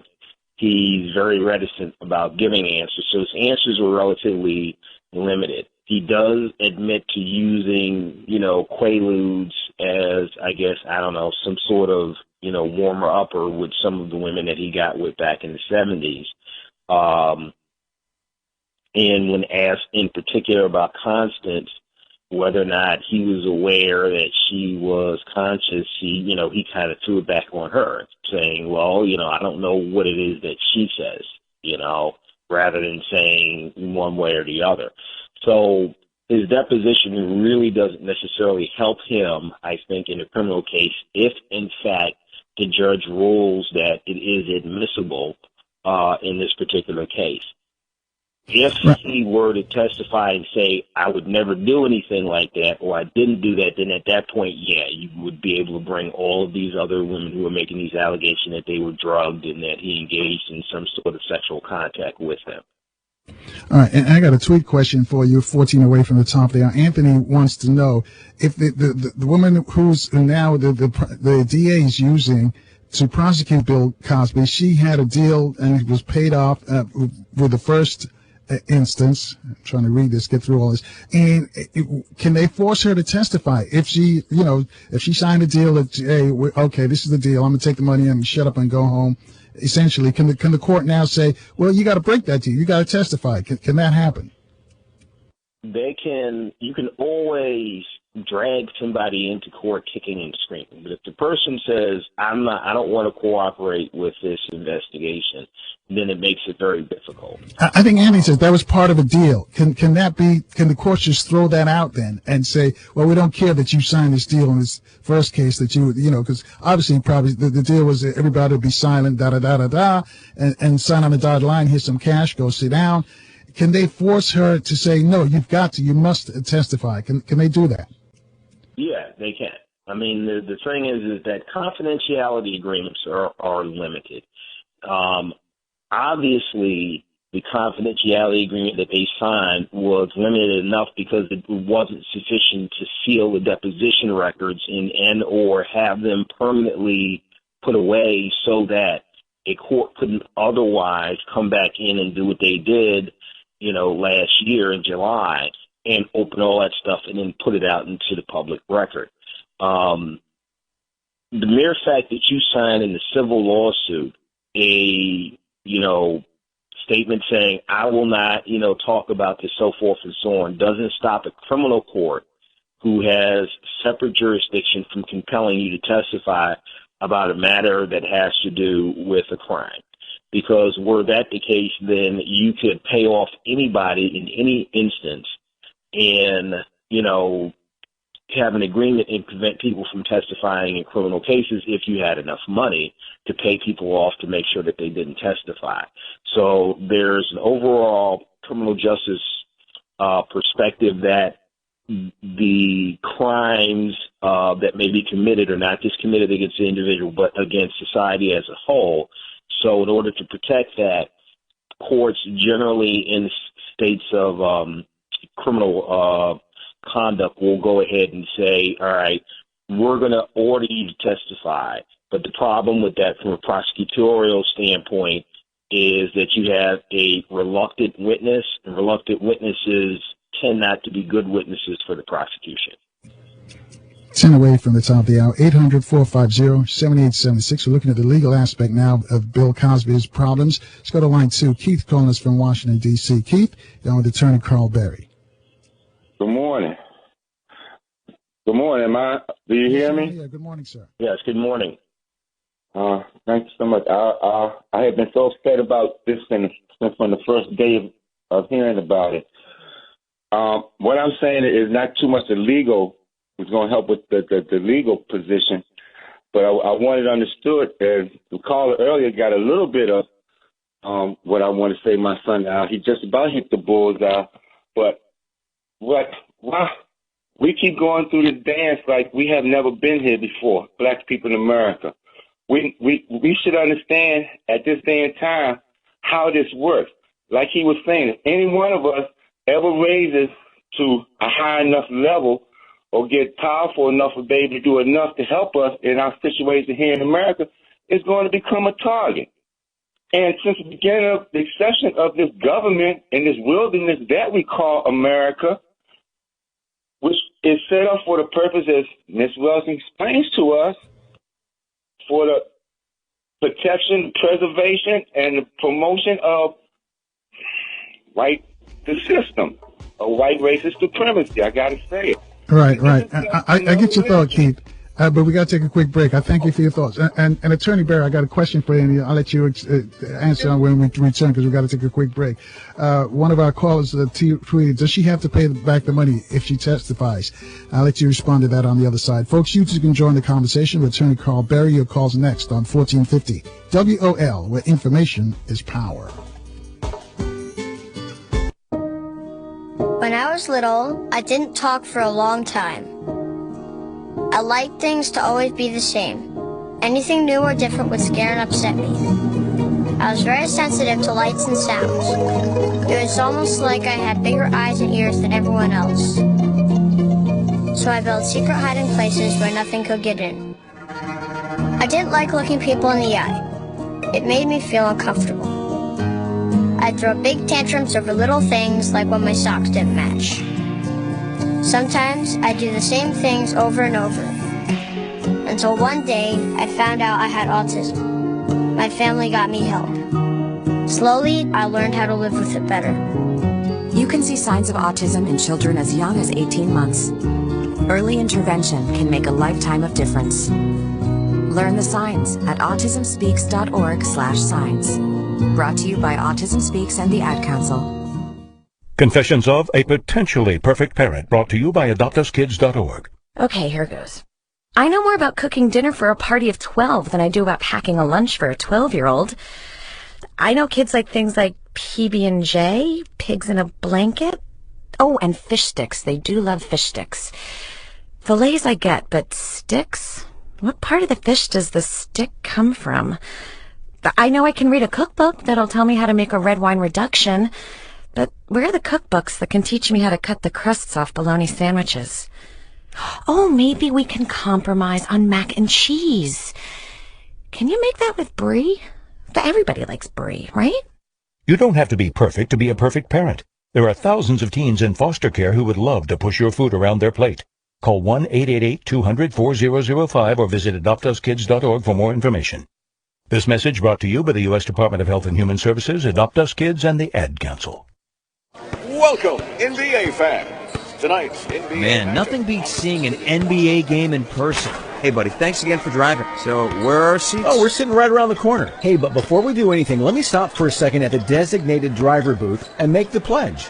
he's very reticent about giving answers. So his answers were relatively limited. He does admit to using, Quaaludes as, I guess, I don't know, some sort of, warmer upper with some of the women that he got with back in the 70s. And when asked in particular about Constance, whether or not he was aware that she was conscious, he kind of threw it back on her, saying, well, I don't know what it is that she says, rather than saying one way or the other. So his deposition really doesn't necessarily help him, I think, in a criminal case, if, in fact, the judge rules that it is admissible in this particular case. If he were to testify and say, I would never do anything like that, or I didn't do that, then at that point, you would be able to bring all of these other women who are making these allegations that they were drugged and that he engaged in some sort of sexual contact with them. All right, and I got a tweet question for you, 14 away from the top there. Anthony wants to know if the woman who's now the DA is using to prosecute Bill Cosby, she had a deal and it was paid off with the first instance. I'm trying to read this, get through all this. And can they force her to testify if she, if she signed a deal that, hey, okay, this is the deal, I'm gonna take the money and shut up and go home? Essentially, can the court now say, well, you got to break that deal, you got to testify? Can that happen? You can always drag somebody into court kicking and screaming. But if the person says, I don't want to cooperate with this investigation, then it makes it very difficult. I think Andy says that was part of a deal. Can the court just throw that out then and say, well, we don't care that you signed this deal in this first case that because obviously probably the deal was that everybody would be silent, and sign on the dotted line, here's some cash, go sit down. Can they force her to say, no, you must testify? Can they do that? Yeah, they can. I mean, the thing is that confidentiality agreements are limited. Obviously, the confidentiality agreement that they signed was limited enough because it wasn't sufficient to seal the deposition records and or have them permanently put away so that a court couldn't otherwise come back in and do what they did, last year in July and open all that stuff and then put it out into the public record. The mere fact that you sign in the civil lawsuit a statement saying, I will not, talk about this, so forth and so on, doesn't stop a criminal court who has separate jurisdiction from compelling you to testify about a matter that has to do with a crime. Because were that the case, then you could pay off anybody in any instance and, have an agreement and prevent people from testifying in criminal cases if you had enough money to pay people off to make sure that they didn't testify. So there's an overall criminal justice perspective that the crimes that may be committed are not just committed against the individual, but against society as a whole. So in order to protect that, courts generally in states of criminal conduct will go ahead and say, all right, we're going to order you to testify. But the problem with that from a prosecutorial standpoint is that you have a reluctant witness, and reluctant witnesses tend not to be good witnesses for the prosecution. 10 away from the top of the hour. 800-450-7876. We're looking at the legal aspect now of Bill Cosby's problems. Let's go to line 2. Keith calling us from Washington, D.C. Keith, down with Attorney Carl Berry. Good morning. Good morning. Do you hear me? Yeah, good morning, sir. Yes, good morning. Thank you so much. I have been so upset about this since from the first day of hearing about it. What I'm saying is not too much the legal was going to help with the legal position, but I wanted understood, as the caller earlier got a little bit of what I want to say my son out. He just about hit the bullseye, but why we keep going through this dance like we have never been here before, black people in America. We should understand at this day and time how this works. Like he was saying, if any one of us ever raises to a high enough level or get powerful enough to be able to do enough to help us in our situation here in America, it's going to become a target. And since the beginning of the exception of this government and this wilderness that we call America, which is set up for the purpose, as Ms. Wilson explains to us, for the protection, preservation, and the promotion of the system of white racist supremacy. I got to say it. Right. I get your thought, Keith. But we got to take a quick break. I thank you for your thoughts. And Attorney Berry, I got a question for you, and I'll let you answer when we return because we got to take a quick break. One of our callers tweeted, does she have to pay back the money if she testifies? I'll let you respond to that on the other side. Folks, you too can join the conversation with Attorney Carl Berry. Your call's next on 1450 WOL, where information is power. When I was little, I didn't talk for a long time. I liked things to always be the same. Anything new or different would scare and upset me. I was very sensitive to lights and sounds. It was almost like I had bigger eyes and ears than everyone else. So I built secret hiding places where nothing could get in. I didn't like looking people in the eye. It made me feel uncomfortable. I'd throw big tantrums over little things like when my socks didn't match. Sometimes I'd do the same things over and over. Until one day, I found out I had autism. My family got me help. Slowly, I learned how to live with it better. You can see signs of autism in children as young as 18 months. Early intervention can make a lifetime of difference. Learn the signs at autismspeaks.org/signs. Brought to you by Autism Speaks and the Ad Council. Confessions of a Potentially Perfect Parent, brought to you by AdoptUsKids.org. Okay, here goes. I know more about cooking dinner for a party of 12 than I do about packing a lunch for a 12-year-old. I know kids like things like PB&J, pigs in a blanket. Oh, and fish sticks. They do love fish sticks. Fillets I get, but sticks? What part of the fish does the stick come from? I know I can read a cookbook that'll tell me how to make a red wine reduction, but where are the cookbooks that can teach me how to cut the crusts off bologna sandwiches? Oh, maybe we can compromise on mac and cheese. Can you make that with brie? Everybody likes brie, right? You don't have to be perfect to be a perfect parent. There are thousands of teens in foster care who would love to push your food around their plate. Call 1-888-200-4005 or visit AdoptUsKids.org for more information. This message brought to you by the U.S. Department of Health and Human Services, Adopt Us Kids, and the Ad Council. Welcome, NBA fans. Tonight's NBA. Man, nothing beats seeing an NBA game in person. Hey, buddy, thanks again for driving. So, where are our seats? Oh, we're sitting right around the corner. Hey, but before we do anything, let me stop for a second at the designated driver booth and make the pledge.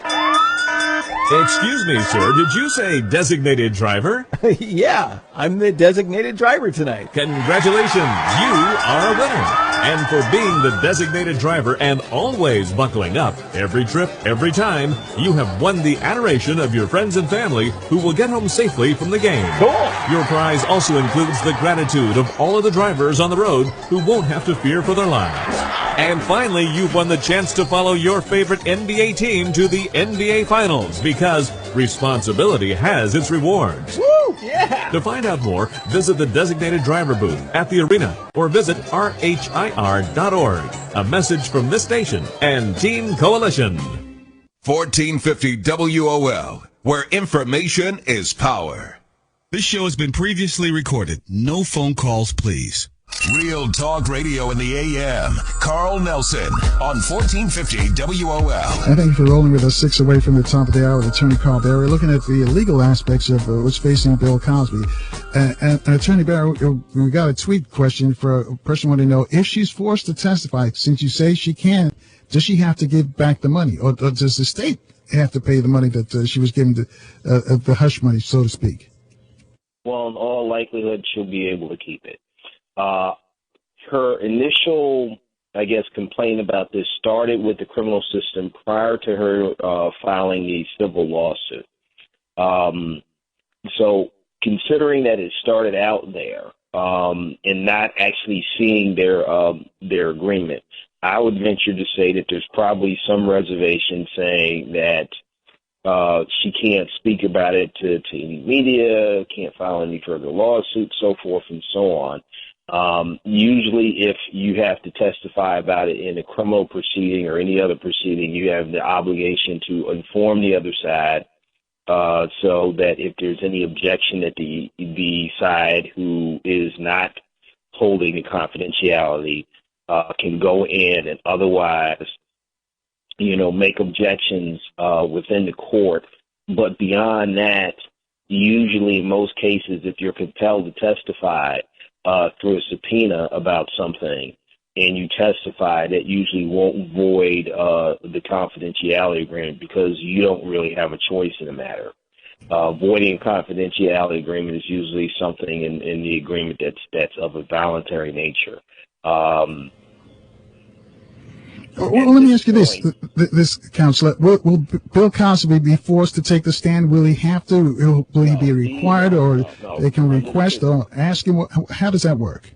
Excuse me, sir. Did you say designated driver? Yeah, I'm the designated driver tonight. Congratulations. You are a winner. And for being the designated driver and always buckling up, every trip, every time, you have won the adoration of your friends and family who will get home safely from the game. Cool. Your prize also includes the gratitude of all of the drivers on the road who won't have to fear for their lives. And finally, you've won the chance to follow your favorite NBA team to the NBA Finals because responsibility has its rewards. Woo! Yeah! To find out more, visit the designated driver booth at the arena or visit rhir.org. A message from this station and Teen Coalition. 1450 WOL, where information is power. This show has been previously recorded. No phone calls, please. Real Talk Radio in the AM. Carl Nelson on 1450 WOL. I thank you for rolling with us 6 away from the top of the hour with Attorney Carl Berry, looking at the legal aspects of what's facing Bill Cosby. And Attorney Berry, we got a tweet question for a person wanting to know, if she's forced to testify, since you say she can, does she have to give back the money? Or does the state have to pay the money that she was given, the hush money, so to speak? Well, in all likelihood, she'll be able to keep it. Her initial, I guess, complaint about this started with the criminal system prior to her filing the civil lawsuit. So considering that it started out there and not actually seeing their agreement, I would venture to say that there's probably some reservation saying that she can't speak about it to any media, can't file any further lawsuits, so forth and so on. Usually if you have to testify about it in a criminal proceeding or any other proceeding, you have the obligation to inform the other side so that if there's any objection that the side who is not holding the confidentiality can go in and otherwise, make objections within the court. But beyond that, usually in most cases, if you're compelled to testify through a subpoena about something and you testify, that usually won't void the confidentiality agreement because you don't really have a choice in the matter. Voiding a confidentiality agreement is usually something in the agreement that's of a voluntary nature. Well, let me ask you this, Counselor. Will Bill Cosby be forced to take the stand? Will he have to? Will he be required, or they can request or ask him? How does that work?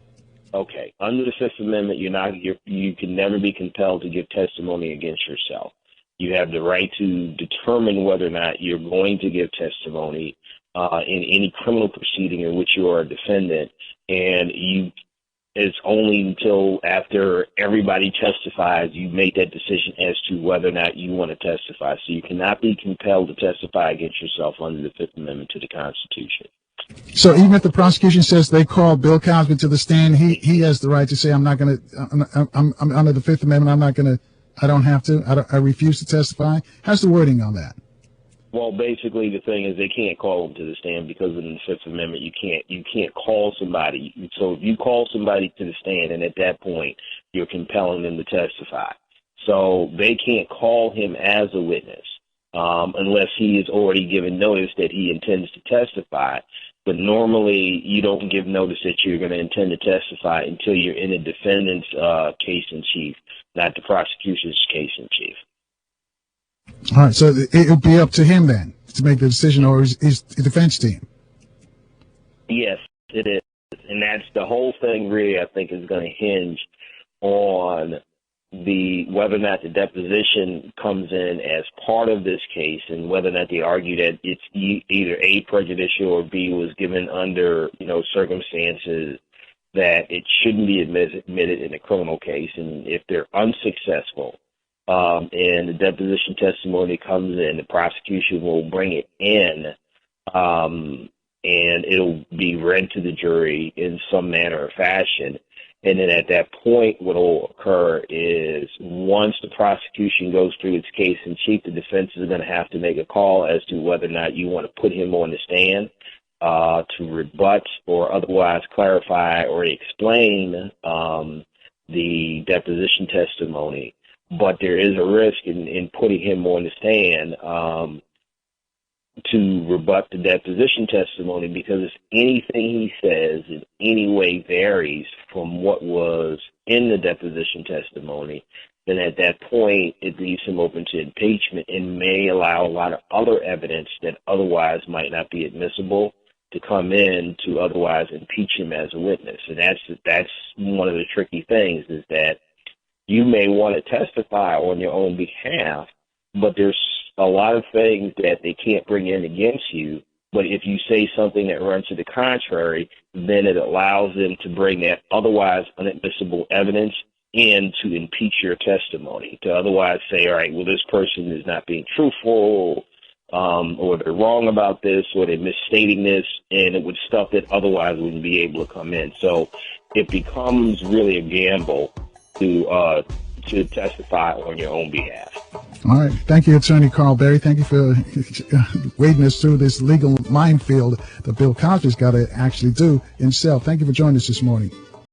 Okay. Under the Fifth Amendment, you can never be compelled to give testimony against yourself. You have the right to determine whether or not you're going to give testimony in any criminal proceeding in which you are a defendant, and it's only until after everybody testifies you make that decision as to whether or not you want to testify. So you cannot be compelled to testify against yourself under the Fifth Amendment to the Constitution. So even if the prosecution says they call Bill Cosby to the stand, he has the right to say, I'm under the Fifth Amendment, I don't have to, I refuse to testify. How's the wording on that? Well, basically, the thing is they can't call them to the stand because in the Fifth Amendment you can't call somebody. So if you call somebody to the stand, and at that point you're compelling them to testify. So they can't call him as a witness unless he is already given notice that he intends to testify. But normally you don't give notice that you're going to intend to testify until you're in a defendant's case in chief, not the prosecution's case in chief. All right, so it would be up to him then to make the decision, or his defense team? Yes, it is. And that's the whole thing really, I think, is going to hinge on whether or not the deposition comes in as part of this case and whether or not they argue that it's either A, prejudicial, or B, was given under, circumstances that it shouldn't be admitted in a criminal case. And if they're unsuccessful, and the deposition testimony comes in, the prosecution will bring it in, and it'll be read to the jury in some manner or fashion. And then at that point, what will occur is once the prosecution goes through its case in chief, the defense is going to have to make a call as to whether or not you want to put him on the stand to rebut or otherwise clarify or explain the deposition testimony. But there is a risk in putting him on the stand to rebut the deposition testimony, because if anything he says in any way varies from what was in the deposition testimony, then at that point it leaves him open to impeachment and may allow a lot of other evidence that otherwise might not be admissible to come in to otherwise impeach him as a witness. And that's one of the tricky things, is that you may want to testify on your own behalf, but there's a lot of things that they can't bring in against you. But if you say something that runs to the contrary, then it allows them to bring that otherwise unadmissible evidence in to impeach your testimony, to otherwise say, all right, well, this person is not being truthful, or they're wrong about this, or they're misstating this, and it would stuff that otherwise wouldn't be able to come in. So it becomes really a gamble to testify on your own behalf. All right. Thank you, Attorney Carl Berry. Thank you for wading us through this legal minefield that Bill Cosby's got to actually do himself. Thank you for joining us this morning.